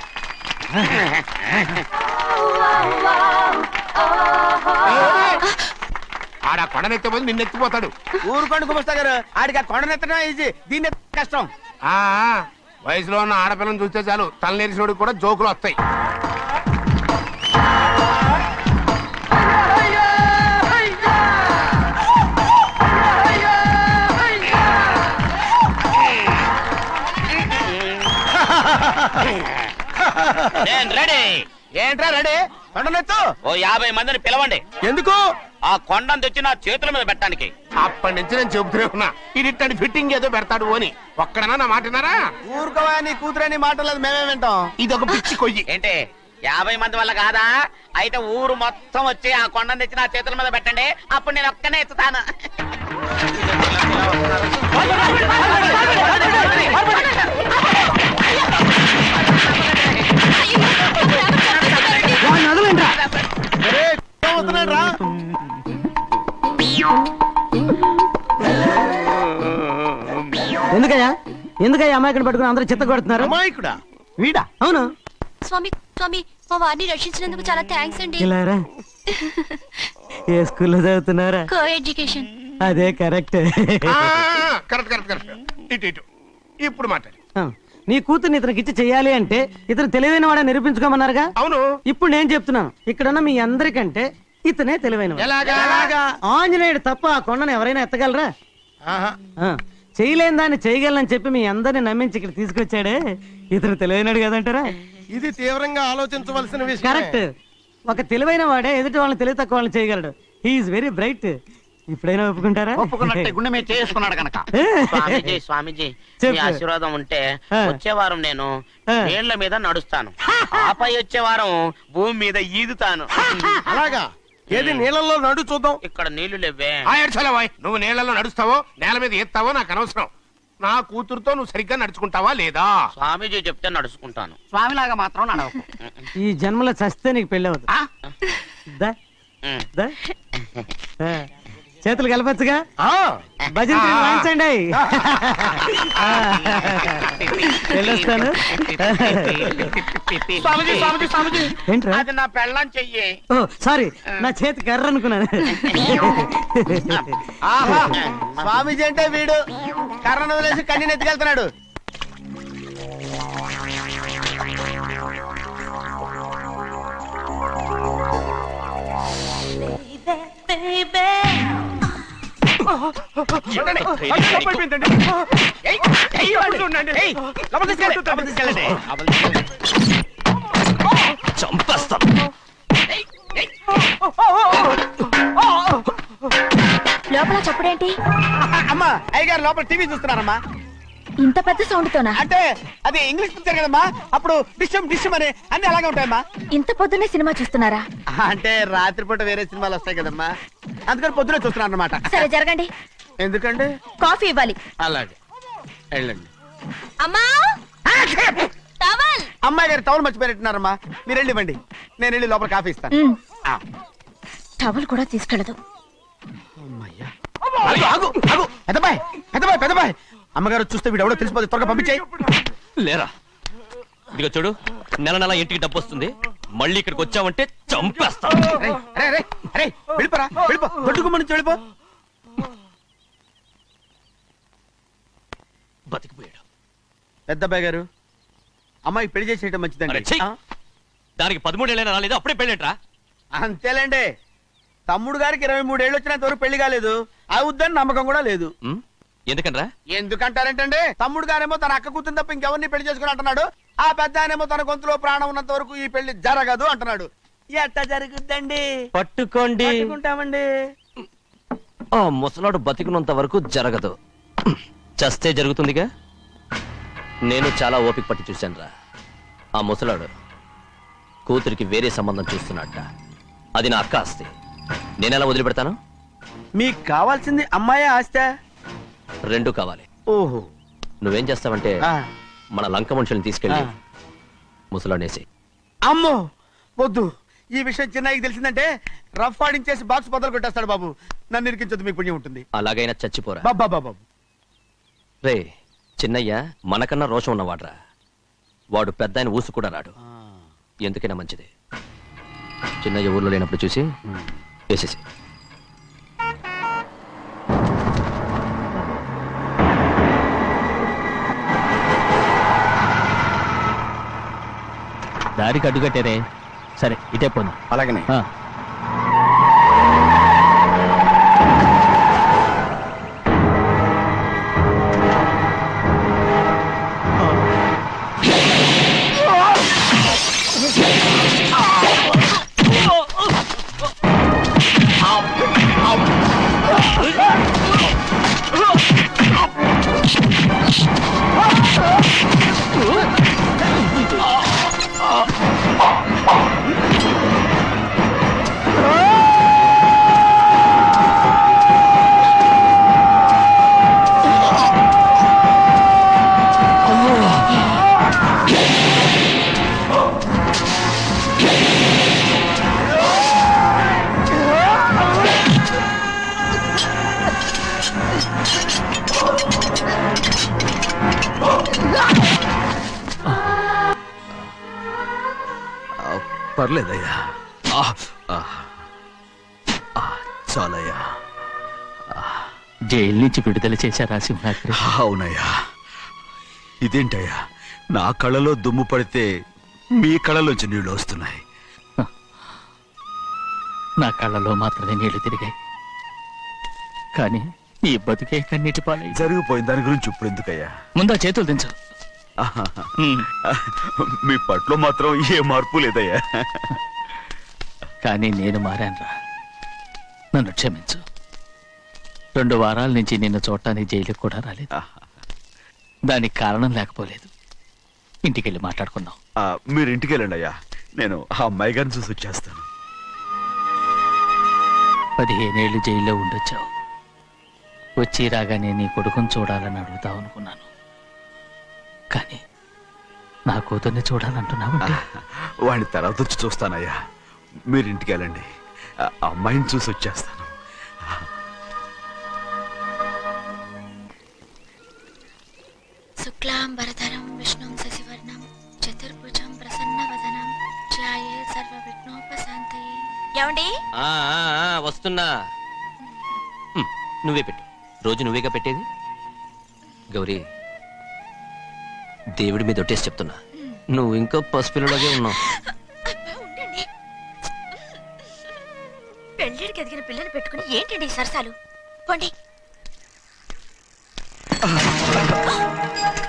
ఆడ కొండనెత్తే పోతే నిన్నెత్తిపోతాడు. ఊరుకోండి కుమస్తా గారు, ఆడికి ఆ కొండనెత్తడం ఈజీ, దీన్ని ఎత్తడం కష్టం. ఆ వయసులో ఉన్న ఆడపిల్లని చూస్తే చాలు తలనేరిసినోడికి కూడా జోకులు వస్తాయి. నేను రెడీ. ఏంట్రా రెడీ? కొండనెత్తు. ఓ 50 మందిని పిలవండి. ఎందుకు? ఆ కొండను తెచ్చి నా చేతుల మీద పెట్టడానికి. అప్పటి నుంచి నేను చెబుతూనే ఉన్నా, ఇది ఫిట్టింగ్ ఏదో పెడతాడు అని. ఒక్కడనా నా మాట విన్నారా? ఊరుకోవా, నీ కూతురని మాటలేదు మేమే వింటాం. ఇది ఒక పిచ్చి కొయ్యి. ఏంటి 50 మంది వల్ల కాదా? అయితే ఊరు మొత్తం వచ్చి ఆ కొండను తెచ్చి నా చేతుల మీద పెట్టండి, అప్పుడు నేను ఒక్కనే ఎత్తుతాను. ఎందుకయ్యా అమ్మాయిని పట్టుకుని అందరూ చిత్త కొడుతున్నారు? అమాయకుడా వీడా? అవును. స్వామి స్వామి, మా వారిని రక్షించినందుకు చాలా థ్యాంక్స్ అండి. ఇలారా, ఏ స్కూల్లో చదువుతున్నారా? Co education. అదే కరెక్ట్. Correct correct correct. ఇటు ఇటు ఇప్పుడు మాట్లాడు. నీ కూతుర్ని ఇతనికి ఇచ్చి చెయ్యాలి అంటే ఇతను తెలివైన వాడని నిరూపించుకోమన్నారుగా. అవును. ఇప్పుడు నేను చెప్తున్నాను, ఇక్కడున్న మీ అందరికంటే ఇతనే తెలివైన. ఎలాగా? ఆంజనేయుడు తప్ప ఆ కొండను ఎవరైనా ఎత్తగలరా? చేయలేని దాన్ని చేయగలనని చెప్పి మీ అందరిని నమ్మించి ఇక్కడ తీసుకొచ్చాడే, ఇతను తెలివైనడు కదంటారా? ఇది తీవ్రంగా ఆలోచించవలసిన విషయం. కరెక్ట్. ఒక తెలివైన వాడే ఎదుటి వాళ్ళని తెలివి తక్కువ వాళ్ళని చేయగలడు. He is very bright. ఇప్పుడైనా ఒప్పుకుంటారా? ఒప్పుకున్నట్టే, గుండె మీద చేసుకున్నాడు కనుక. స్వామీజీ స్వామీజీ, మీ ఆశీర్వాదం ఉంటే వచ్చే వారం నేను నీళ్ల మీద నడుస్తాను, ఆపై వచ్చే వారం భూమి మీద ఈదుతాను. అలాగా? ఏది నీళ్ళల్లో నడు చూద్దాం. ఇక్కడ నీళ్లు లేవే. నువ్వు నీళ్లలో నడుస్తావో నేల మీద ఎత్తావో నాకు అనవసరం. నా కూతురుతో నువ్వు సరిగ్గా నడుచుకుంటావా లేదా? స్వామీజీ చెప్తే నడుచుకుంటాను. స్వామిలాగా మాత్రం నడవకు. ఈ జన్మలో చస్తే నీకు పెళ్ళి అవుతుంది. దా, దా. చేతులు కలపచ్చుగా, భజన వాయించండి. వెళ్ళొస్తాను. స్వామీజీ స్వామీజీ స్వామీజీ, ఏంట్రా? అది నా పెళ్ళం చెయ్యి. ఓ సారీ, నా చేతి కర్ర అనుకున్నాను. స్వామీజీ అంటే వీడు కర్రను వదిలేసి కన్నీని ఎత్తుకెళ్తున్నాడు. లోపల చప్పుడేంటి? అమ్మా, అయ్యగారు లోపల టీవీ చూస్తున్నారమ్మా. ఇంత పెద్ద సౌండ్ తోనా? అంటే అది ఇంగ్లీష్ పిక్చర్ కదమ్మా, అప్పుడు డిషం డిషం అని అన్ని అలాగే ఉంటాయమ్మా. ఇంత పొద్దున్నే సినిమా చూస్తున్నారా? అంటే రాత్రిపూట వేరే సినిమాలు వస్తాయి కదమ్మా, అందుకని పొద్దునే చూస్తున్నాను అన్నమాట. సరే జరగండి. ఎందుకంటే కాఫీ ఇవ్వాలి. అలాగే వెళ్ళండి. అమ్మా, టవల్. అమ్మాయి గారు టవల్ మర్చిపోయినట్టున్నారమ్మా, మీరు వెళ్ళి ఇవ్వండి, నేను వెళ్ళి లోపల కాఫీ ఇస్తాను. టవల్ కూడా తీసుకెళ్ళదు. పెద్దబాయ్ అమ్మగారు చూస్తే వీడు ఎవడో తెలిసిపోతే త్వరగా పంపించాయి. లేరా, ఇదిగో చూడు, నెల నెల ఇంటికి డబ్బు వస్తుంది, మళ్ళీ ఇక్కడికి వచ్చావంటే చంపేస్తా. వెళ్ళిపోరా వెళ్ళిపో దొడ్డుకోమని వెళ్ళిపో. బతికిపోయాడు. పెద్దబ్బాయి గారు అమ్మాయి పెళ్లి చేసేయటం అరే, మంచిదండి. ఛీ! ఆ? దానికి 13 ఏళ్ళైనా రాలేదు, అప్పుడే పెళ్ళేంట్రా? అంతేలేండి. తమ్ముడు గారికి 23 ఏళ్ళు వచ్చినంత వరకు పెళ్లి కాలేదు. అవుద్దని నమ్మకం కూడా లేదు. ఉమ్, ఎందుకనరా? ఎందుకంటారేంటండి? తమ్ముడు గారేమో తన అక్క కూతురు తప్ప ఇంకెవరిని పెళ్లి చేసుకుని అంటున్నాడు. ఆ పెద్ద ఆయనేమో తన గొంతులో ప్రాణం ఉన్నంత వరకు ఈ పెళ్లి జరగదు అంటున్నాడు. ఎట్ట జరుగుద్దండి? పట్టుకోండి. పట్టుకుంటామండి. ఆ ముసలాడు బతికినంత వరకు జరగదు, చస్తే జరుగుతుందిగా. నేను చాలా ఓపిక పట్టి చూశానురా. ఆ ముసలాడు కూతురికి వేరే సంబంధం చూస్తున్నట్ట. అది నా అక్క ఆస్తి, నేనెలా వదిలిపెడతాను? మీకు కావాల్సింది అమ్మాయి ఆస్తా? రెండు కావాలి. ఓహో. నువ్వేం చేస్తావంటే ఆ. మన లంక మనుషుల్ని తీసుకెళ్ళి ఆ. ముసలాడేసి. అమ్మో వద్దు. ఈ విషయం చిన్నయ్యకి తెలిసిందంటే రఫ్ ఆడించేసి బాక్స్ బదులు కొట్టేస్తాడు బాబు. నన్ను ఇరికించదు, మీకు పుణ్యం ఉంటుంది. అలాగైనా చచ్చిపోరా. బాబా బాబు. రే చిన్నయ్య మనకన్నా రోషం ఉన్నవాడ్రా. వాడు పెద్ద ఆయన ఊసు కూడా రాడు. ఎందుకైనా మంచిది చిన్నయ్య ఊర్లో లేనప్పుడు చూసి వేసేసి. దారికి అడ్డుకట్టారే. సరే ఇటే పోదాం. అలాగనే. పర్లేదయ్యా. చాలయ్యా. జైలు నుంచి విడుదల చేశారా సింహాద్రి? అవునయ్యా. ఇదేంటయ్యా, నా కళ్ళలో దుమ్ము పడితే మీ కళ్ళలోంచి నీళ్లు వస్తున్నాయి. నా కళ్ళలో మాత్రమే నీళ్లు తిరిగాయి, కానీ నీ బతుకే కన్నీటి పాలై. జరిగిపోయిన దాని గురించి ఇప్పుడు ఎందుకయ్యా? ముందా చేతులు దించు. మీ పట్లో మాత్రం ఏ మార్పు లేదయ్యా. కానీ నేను మారానురా, నన్ను క్షమించు. 2 వారాల నుంచి నిన్ను చూడటానికి జైలుకి కూడా రాలేదు. దానికి కారణం లేకపోలేదు. ఇంటికెళ్ళి మాట్లాడుకుందాం. మీరు ఇంటికి వెళ్ళండి అయ్యా, నేను ఆ అమ్మాయి గారిని చూసి వచ్చేస్తాను. 15 ఏళ్ళు జైల్లో ఉండొచ్చావు. వచ్చి రాగానే నీ కొడుకుని చూడాలని అడుగుతావు అనుకున్నాను, కానీ నా కూతుర్ని చూడాలంటున్నావంటే. వాడిని తర్వాత వచ్చి చూస్తానయ్యా, మీరు ఇంటికి వెళ్ళండి. ఆ అమ్మాయిని చూసి వచ్చేస్తాను. శుక్లాంబరధరం విష్ణుం శశివర్ణం చతుర్భుజం ప్రసన్నవదనం ధ్యాయే సర్వవిఘ్నోపశాంతయే. ఏమండి? వస్తున్నా. నువ్వే పెట్టు, రోజు నువ్వేగా పెట్టేది. గౌరీ, దేవుడి మీద ఒట్టేసి చెప్తున్నా, నువ్వు ఇంకా పసిపిల్లలాగే ఉన్నావు. పెళ్ళిడికి ఎదిగిన పిల్లని పెట్టుకుని ఏంటండి ఈ సరసాలు? పోండి.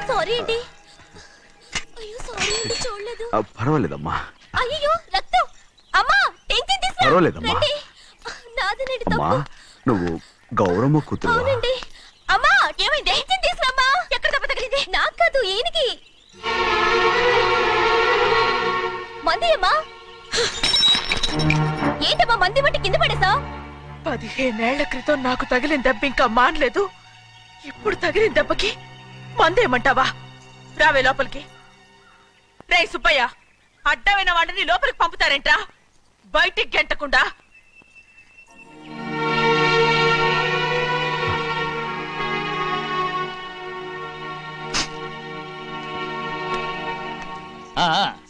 సారీ అండి. అయ్యో సారీ అండి, చూడలేదు. పర్వాలేదమ్మా. అయ్యో రక్తం. అమ్మా టెన్షన్ తీసుకురా. పర్వాలేదమ్మా. రండి. నాదనండి అమ్మా, తప్పు. నువ్వు గౌరమ్మ కూతురు. అవునండి. అమ్మా ఏమైంది? టెన్షన్ తీసుకురామ్మా. ఎక్కడ దెబ్బ తగిలింది? నాకు కాదు, ఈయనకి. మంది అమ్మా. ఏంటమ్మా మంది బట్టి కింద పడేసా? 15 ఏళ్ల క్రితం నాకు తగిలిన దెబ్బ ఇంకా మానలేదు. ఇప్పుడు తగిలిన దెబ్బకి మందేమంటావా? రావే లోపలికి. రే సుబ్బయ్య, అడ్డమైన వాడిని లోపలికి పంపుతారేంట్రా? బయటికి గెంటకుండా.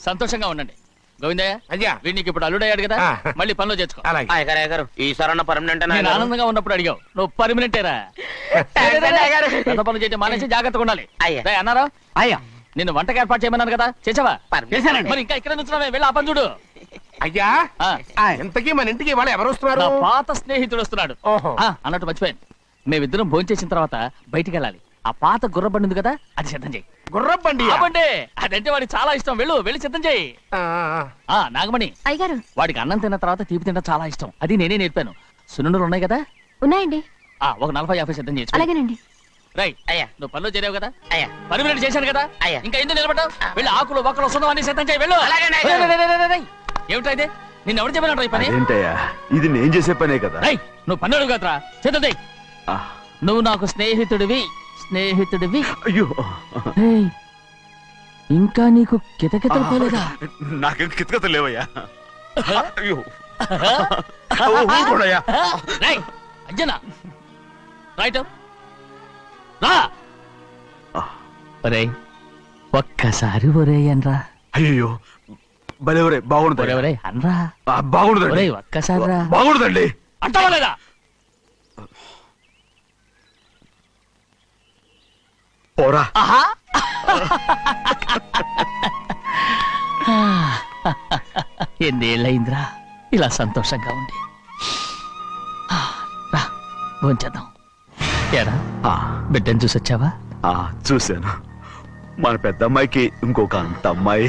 సంతోషంగా ఉండండి. గోవిందయ్య అయ్యా. వీడికి ఇప్పుడు అల్లుడయ్యాడు కదా ఆ. మళ్ళీ పనిలో చేర్చుకో. అలాగే అయ్యగారు ఈసారన్న పర్మనెంట్ నేను ఆనందంగా ఉన్నప్పుడు అడిగావు, నువ్వు పర్మనెంటేరా. పెద్ద పనులు చేయడం మానేసి జాగ్రత్తగా ఉండాలి. అయ్యా. రేయ్, అన్నారా అయ్యా నిన్ను వంటకి ఏర్పాటు చేయమన్నాను కదా, చేసావా? చేశానండి. మరి ఇంకా ఇక్కడ నుంచున్నావే, వెళ్ళి ఆ పని చూడు. అయ్యా ఆ, ఇంతకీ మన ఇంటికి వాళ్ళు ఎవరు వస్తున్నారు? నా పాత స్నేహితుడు వస్తున్నాడు. ఓహో. అన్నట్టు మర్చిపోయాను, మేమిద్దరం భోంచేసిన తర్వాత బయటికి వెళ్ళాలి. ఆ పాత గుర్ర బండి ఉంది కదా, అది సిద్ధం చేయి. గుర్రబండి బండి అదంటే వాడికి చాలా ఇష్టం. వెళ్ళి సిద్ధం చేయి. నాగమణి, అయ్యగారు వాడికి అన్నం తిన్న తర్వాత తీపి తినడం చాలా ఇష్టం. అది నేనే నేర్పాను. సున్నుండలు ఉన్నాయి కదా, ఉన్నాయండి. ఒక 40-50 సిద్ధం చేసి. అలాగేనండి. రైట్ అయ్యా. నువ్వు పనిలో చేరావు కదా, అయ్యా. పర్మినెంట్ చేశాను కదా, అయ్యా. ఇంకా ఎందుకు నిలబడ్డావు? వెళ్ళి ఆకులు బొక్కలు వస్తుందో అన్ని సిద్ధం చేయి. వెళ్ళు. అలాగేనండి, రేయ్, అయ్యా. రేయ్, రేయ్, రేయ్, రేయ్. ఏమిటా ఇది? నిన్ను ఎవరు చెప్పినట్టు ఈ పని? ఏంటయ్యా ఇది నేను చేసే పనే కదా. రేయ్, నువ్వు పని అడుగు కదరా, సిద్ధం చేయి. ఆ, నువ్వు నాకు స్నేహితుడివి. అయ్యో రేయ్, ఇంకా నీకు కితకితలు పోలేదా? నాకేం కితకత లేవయ్యా. అయ్యో ఊరుకోడయ్యా. రేయ్, అంజనా రైట్ రా. ఒరేయ్, ఒక్కసారి ఒరే అనరా. అయ్యో భలే బాగుంటుంది ఒరే అనరా. బాగుండదండి. ఒరేయ్, ఒక్కసారి రా. బాగుండదండి. అంటావా లేదా? పోరా. ఆహా. ఎన్నేళ్ళయిందిరా ఇలా సంతోషంగా ఉండి. రా, భోంచేద్దాం. ఏరా, ఆ, బిడ్డను చూసొచ్చావా? చూశాను. మన పెద్ద అమ్మాయికి ఇంకొక అంత అమ్మాయి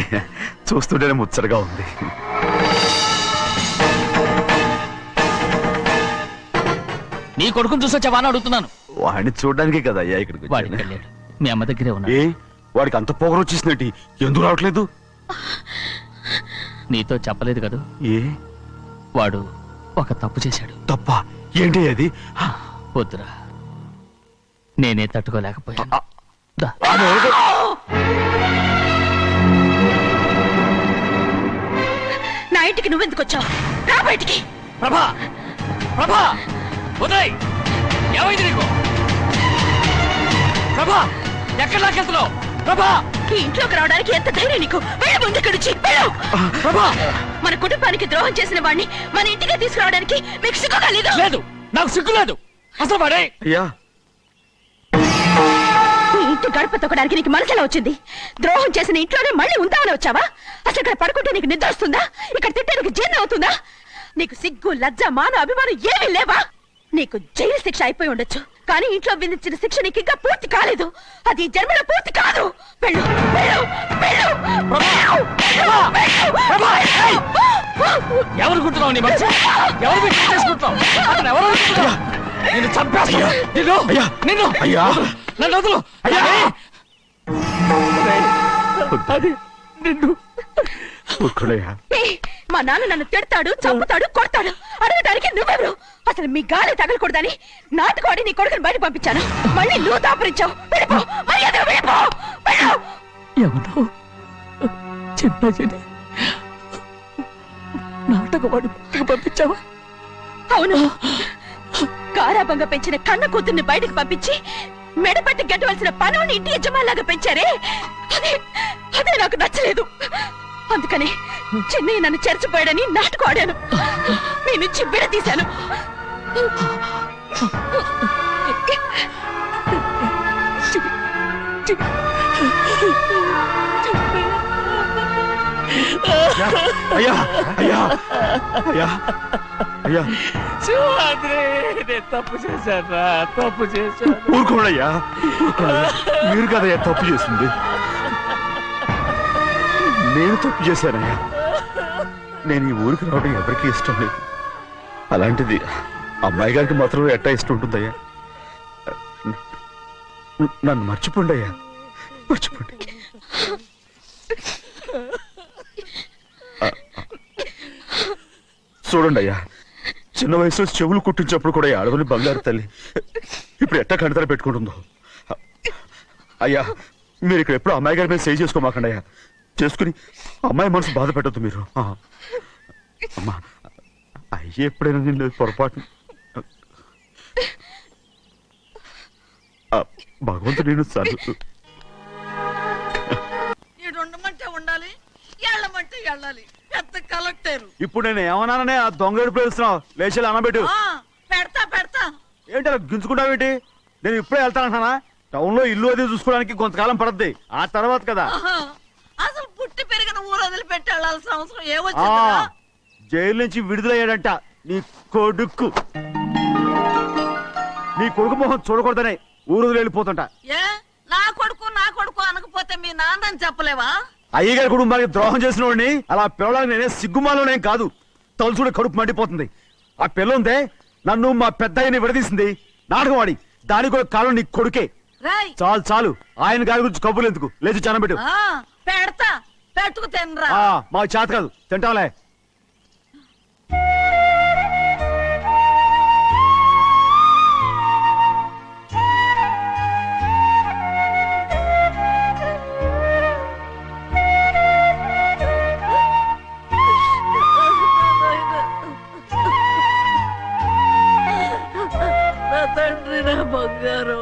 చూస్తుంటేనే ముచ్చటగా ఉంది. నీ కొడుకుని చూసొచ్చావా అని అడుగుతున్నాను. వాడిని చూడడానికే కదా అయ్యా ఇక్కడికి వాడికి వచ్చాను. వెళ్ళాడు, మీ అమ్మ దగ్గరే ఏ ఉన్నాడు. వాడికి అంత పొగరు వచ్చేసినట్టు ఎందుకు రావట్లేదు? నీతో చెప్పలేదు కదూ, ఏ వాడు ఒక తప్పు చేశాడు. తప్ప ఏంటి అది? వద్దురా, నేనే తట్టుకోలేకపోయాను. దా. నా ఇంటికి నువ్వెందుకు వచ్చావు? రా బయటికి. ప్రభా, ప్రభా, ఉదయ్, ఏమైంది నీకు? ప్రభా, ఎక్కడ లాకెళ్తున్నావు? ప్రభా, ఈ ఇంట్లోకి రావడానికి ఎంత ధైర్యం నీకు? వెళ్ళి ముందు ఇక్కడి నుంచి వెళ్ళు. ప్రభా. మన కుటుంబానికి ద్రోహం చేసిన వాడిని మన ఇంటికి తీసుకురావడానికి మీకు సిగ్గు కలదు. లేదు, నాకు సిగ్గు లేదు. అసలు వాడే అయ్యా ఈ ఇంటి గడప తొక్కడానికి నీకు మనసులో వచ్చింది. ద్రోహం చేసిన ఇంట్లోనే మళ్ళీ ఉందామని వచ్చావా? అసలు ఇక్కడ పడుకుంటే నీకు నిద్ర వస్తుందా? ఇక్కడ తింటే నీకు జీర్ణం అవుతుందా? నీకు సిగ్గు, లజ్జ, మాన, అభిమానం ఏమీ లేవా? నీకు జైలు శిక్ష అయిపోయి ఉండొచ్చు, కానీ ఇంట్లో విధించిన శిక్ష నీకు ఇంకా పూర్తి కాలేదు. అది ఈ జన్మలో పూర్తి కాదు. వెళ్ళు, వెళ్ళు, వెళ్ళు, వెళ్ళు, వెళ్ళు, వెళ్ళు. ఎవరు గుర్తున్నావు? నీ మంచి ఎవరు పెట్టి చేసుకుంటున్నావు? అతను ఎవరు అనుకుంటున్నావు? నిన్ను చంపేస్తా. నిన్ను నిన్ను అయ్యా నన్ను వదులు. అయ్యా, అది నిన్ను. ఊరుకోడయ్యా. ఏయ్, మా నాన్న నన్ను తిడతాడు, చంపుతాడు, కొడతాడు. అడగడానికి నువ్వెవరు? అసలు మీ గాలి తగలకూడదని నాటుకోడి నీ కొడుకుని బయట పంపించాను. మళ్ళీ నువ్వు దాపరించావు. వెళ్ళిపో, మర్యాదగా వెళ్ళిపో, వెళ్ళు. ఎవరు చిన్న నాటకవాడు పంపించావా? అవును, గారాబంగా పెంచిన కన్న కూతుర్ని బయటకు పంపించి మెడపట్టి గెట్టవలసిన పనుని ఇంటి యజమానిలాగా పెంచారే, అదే నాకు నచ్చలేదు. అందుకని చెన్నై నన్ను చెరచిపోయాడని నాటకం ఆడాను. నీ నుంచి విడదీశాను. అయ్యా అయ్యా అయ్యా అయ్యా తప్పు చేశాను, తప్పు చేశాను. ఊరుకోడయ్యా. మీరు కదయ్యా తప్పు చేసింది. నేను తప్పు చేశానయ్యా. నేను ఈ ఊరికి రావడం ఎవరికీ ఇష్టం లేదు. అలాంటిది అమ్మాయి గారికి మాత్రం ఎట్టా ఇష్టం ఉంటుందయ్యా. నన్ను మర్చిపోండి అయ్యా, మర్చిపోండి. చూడండి అయ్యా, చిన్న వయసులో చెవులు కుట్టించినప్పుడు కూడా అడవులు బంగారు తల్లి ఇప్పుడు ఎట్టా కణితలు పెట్టుకుంటుందో. అయ్యా మీరు ఇక్కడ ఎప్పుడు అమ్మాయి గారి మీద సేవ్ చేసుకోమాకండి అయ్యా. చేసుకుని అమ్మాయి మనసు బాధ పెట్టద్దు మీరు. అమ్మా అయ్యే ఎప్పుడైనా నేను పొరపాటు భగవంతుడు నేను ఉండమంటే ఉండాలి, వెళ్ళమంటే వెళ్ళాలి, పెద్ద కలెక్టర్. ఇప్పుడు నేను ఏమన్నాననే ఆ దొంగ ఏడుపు వేస్తున్నావు, లేచి అనబెట్టు. పెడతా పెడతా. ఏంటి అలా గించుకుంటావేంటి? నేను ఇప్పుడే వెళ్తానంటానా? టౌన్ లో ఇల్లు అది చూసుకోవడానికి కొంతకాలం పడద్ది, ఆ తర్వాత కదా. అసలు పుట్టి పెరిగిన ఊరు వదిలిపెట్టి వెళ్ళాల్సిన అవసరం ఏమొచ్చిందా? జైలు నుంచి విడుదలయ్యాడంట నీ కొడుకు. నీ కొడుకు మొహం చూడకూడదనే ఊరు వదిలి వెళ్ళిపోతుంట. ఏ నా కొడుకు అనకపోతే మీ నాన్నని చెప్పలేవా? అయ్యగారి కుటుంబానికి ద్రోహం చేసిన వాడిని అలా పిల్లడానికి నేనే సిగ్గుమాలోనేం కాదు. తలుచుడు కడుపు మండిపోతుంది. ఆ పిల్లందే నన్ను మా పెద్దయ్యని విడదీసింది, నాటకం ఆడి. దానికి కూడా కాలం నీ కొడుకే. చాలు చాలు, ఆయన గారి గురించి కబుర్లు ఎందుకు, లేచి చనబెట్టు. పెడతా, పెట్టుకు తినరా. మాకు చేత కాదు, తింటాంలే. నా తండ్రి, నా బంగారు,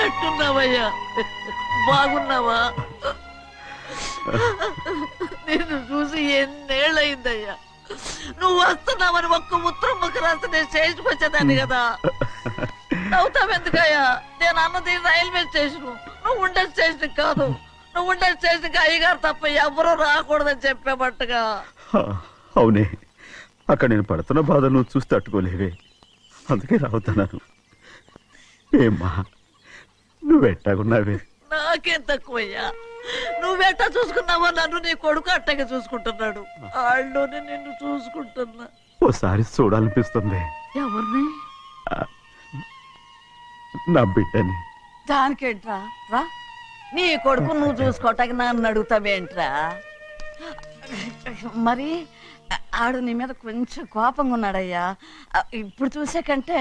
ఎట్టున్నావయ్యా? బాగున్నావా? నిన్ను చూసి ఎన్నేళ్ళయిందయ్యా. నువ్వు వస్తున్నావని ఒక్క ఉత్తరం ముక్క రాస్తే నేను స్టేషన్కి వచ్చేదాన్ని కదా. నవ్వుతావెందుకయ్యా? నేను అన్నది రైల్వే స్టేషన్, నువ్వు ఉండే స్టేషన్ కాదు. నువ్వు ఉండే స్టేషన్కి అయ్యగారు తప్ప ఎవరూ రాకూడదని చెప్పేమట్టుగా. అవునే, అక్కడ నేను పడుతున్న బాధ నువ్వు చూసి తట్టుకోలేవే, అందుకే రావుతున్నాను. ఏమ్మా నువ్వెట్టాగున్నావే? నాకేం తక్కువయ్యా, నువ్వెట్టా చూసుకున్నావో నన్ను నీ కొడుకు అట్టగా చూసుకుంటున్నాడు. వాళ్ళలోనే నిన్ను చూసుకుంటున్నా. ఓసారి చూడాలనిపిస్తుంది. ఎవరిని? నా బిడ్డని. దానికేంట్రా? రా, నీ కొడుకు నువ్వు చూసుకోవటానికి నన్ను అడుగుతావేంట్రా? మరి ఆడు నీ మీద కొంచెం కోపంగా ఉన్నాడయ్యా. ఇప్పుడు చూసే కంటే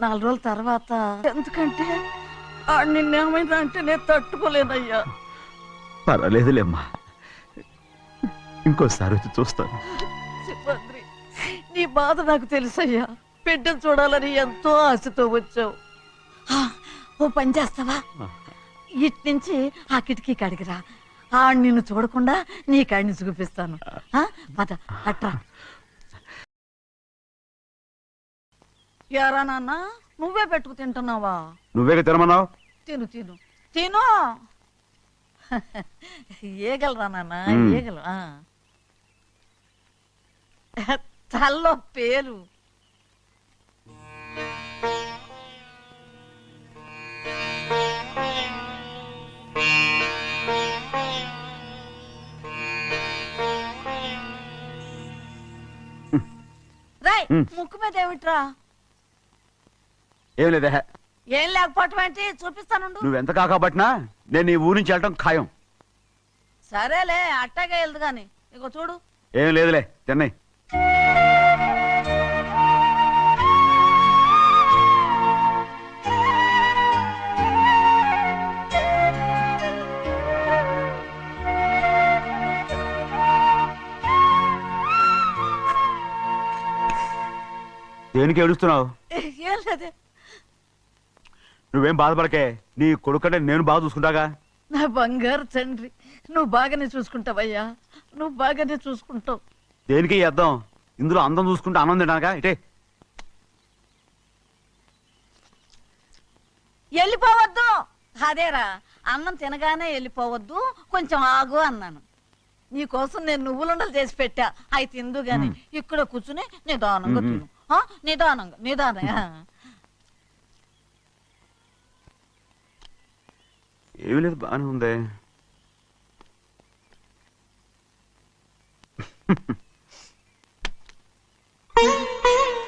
4 రోజుల తర్వాత. ఎందుకంటే ఆడు నిన్నేమైందా అంటే నేను తట్టుకోలేనయ్యా. పర్వాలేదులేమ్మా, ఇంకోసారి వచ్చి చూస్తాను. శివాద్రి, నీ బాధ నాకు తెలుసయ్యా. బిడ్డను చూడాలని ఎంతో ఆశతో వచ్చావు. ఓ పని చేస్తావా? ఇటు నుంచి ఆ కిటికీ కడిగిరా. ఆడు నిన్ను చూడకుండా నీ కాడిని చూపిస్తాను. పద అట్రా. యారా నాన్న, నువ్వే పెట్టుకు తింటున్నావా? నువ్వే తినమన్నావు. తిను తిను తిను. ఏగలరా నాన్న, ఏగలు. తల్లో పేరు. రాయ్, ముక్కు మీద ఏమిట్రా? ఏం లేదే. ఏం లేకపోవటం ఏంటి? చూపిస్తాను. నువ్వెంత కాకబట్టినా నేను ఈ ఊరి నుంచి వెళ్ళటం ఖాయం. సరేలే, అట్టాగే వెళ్దు గాని. ఇగో చూడు. ఏం లేదులే, తిన్నాయి. దేనికి ఏడుస్తున్నావు? ఏం లేదే. నువ్వేం బాధపడకే, నీ కొడుకంటే నేను బాగా చూసుకుంటాగా. నా బంగారు తండ్రి, నువ్వు బాగానే చూసుకుంటావయ్యా, నువ్వు బాగానే చూసుకుంటావు. దేనికి అర్థం? ఇందులో అందం చూసుకుంటే ఆనందం తినగా. ఇటే వెళ్ళిపోవద్దు. అదేరా, అన్నం తినగానే వెళ్ళిపోవద్దు, కొంచెం ఆగు అన్నాను. నీకోసం నేను నువ్వులుండలు చేసి పెట్టా, అవి తిందు గాని. ఇక్కడ కూర్చుని నిదానంగా తిను. నిదానంగా నిదానంగా. ఏమీ లేదు, బాగానే ఉంది.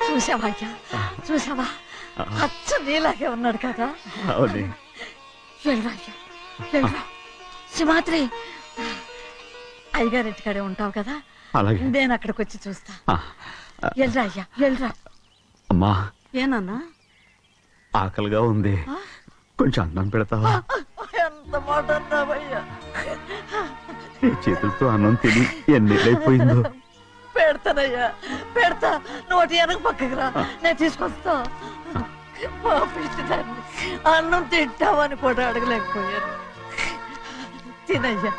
చూసావా అయ్యా, చూసావా? అచ్చ నీలాగే ఉన్నాడు కదా. అవునే. వెళ్ళరా అయ్యా, వెళ్ళరా. సింహాద్రి, అయ్యగారింటికాడే ఉంటావు కదా, అలాగే. నేను అక్కడికి వచ్చి చూస్తా. వెళ్ళరా అయ్యా, వెళ్ళరా. అమ్మా, ఏనన్నా? ఆకలిగా ఉంది, కొంచెం అన్నం పెడతావా? ఎంత మాట అన్నావయ్యా. నీ చేతులతో అన్నం తిని ఎన్నిళ్ళైపోయిందో. పెడతానయ్యా, పెడతా. నోటి వెనక పక్కకి రా, నేను తీసుకొస్తా. అన్నం తింటావని కూడా అడగలేకపోయాను. తినయ్యా,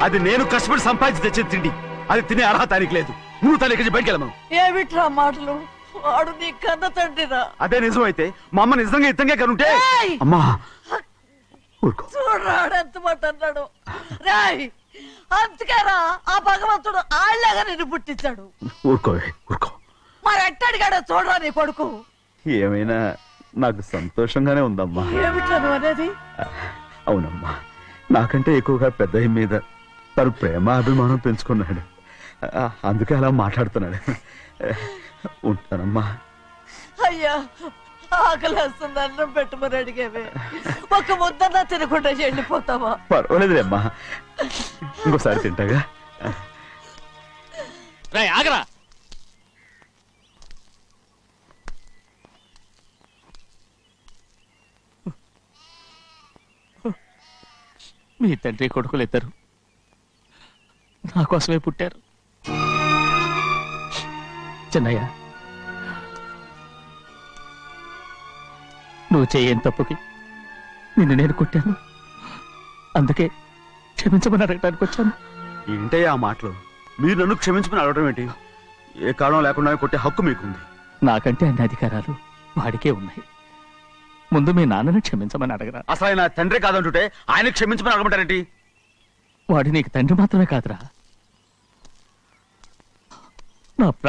అది నేను కష్టపడి సంపాదించి తెచ్చే తిండి. అది తినే అర్హత ఆయనకి లేదు. నువ్వు తన ఇక్కడి బయటికి వెళ్ళమను. ఏమిట్రా మాటలు? వాడు నీ కన్న తండ్రిరా. అదే నిజం అయితే మా అమ్మ నిజంగా ఇద్దంగా కనుంటే అమ్మా ఊరుకో. చూడరాడు ఎంత మాట అన్నాడు. రాయ్ అందుకేరా ఆ భగవంతుడు ఆళ్ళగా నిన్ను పుట్టించాడు. ఊరుకోవే ఊరుకో. మరి ఎట్టడిగాడో చూడరా నీ కొడుకు. ఏమైనా నాకు సంతోషంగానే ఉందమ్మా. ఏమిట్రా నువ్వు అనేది? అవునమ్మా, నాకంటే ఎక్కువగా పెద్ద మీద తను ప్రేమ అభిమానం పెంచుకున్నాడు. అందుకే అలా మాట్లాడుతున్నాడు. ఉంటానమ్మా. అయ్యా ఆకలేస్తుంది, అన్నం పెట్టమని అడిగేవే. ఒక ముద్దన్నా తినకుండా వెళ్ళిపోతావా? పర్వాలేదులేమ్మా, ఇంకోసారి తింటాగా. రేయ్, ఆగరా. మీ తండ్రి కొడుకులు ఇద్దరు నా కోసమే పుట్టారు. చిన్నయ్య, నువ్వు చేయని తప్పుకి నిన్ను నేను కొట్టాను. అందుకే క్షమించమని అడగడానికి వచ్చాను. ఏంటే ఆ మాటలు? మీరు నన్ను క్షమించమని అడగడం ఏంటి? ఏ కారణం లేకుండా కొట్టే హక్కు మీకుంది. నాకంటే అన్ని అధికారాలు వాడికే ఉన్నాయి. ముందు మీ నాన్నని క్షమించమని అడగరా. అసలు ఆయన తండ్రి కాదంటుంటే ఆయన క్షమించమని అడగమంటారేంటి? వాడు నీకు తండ్రి మాత్రమే కాదురా, నా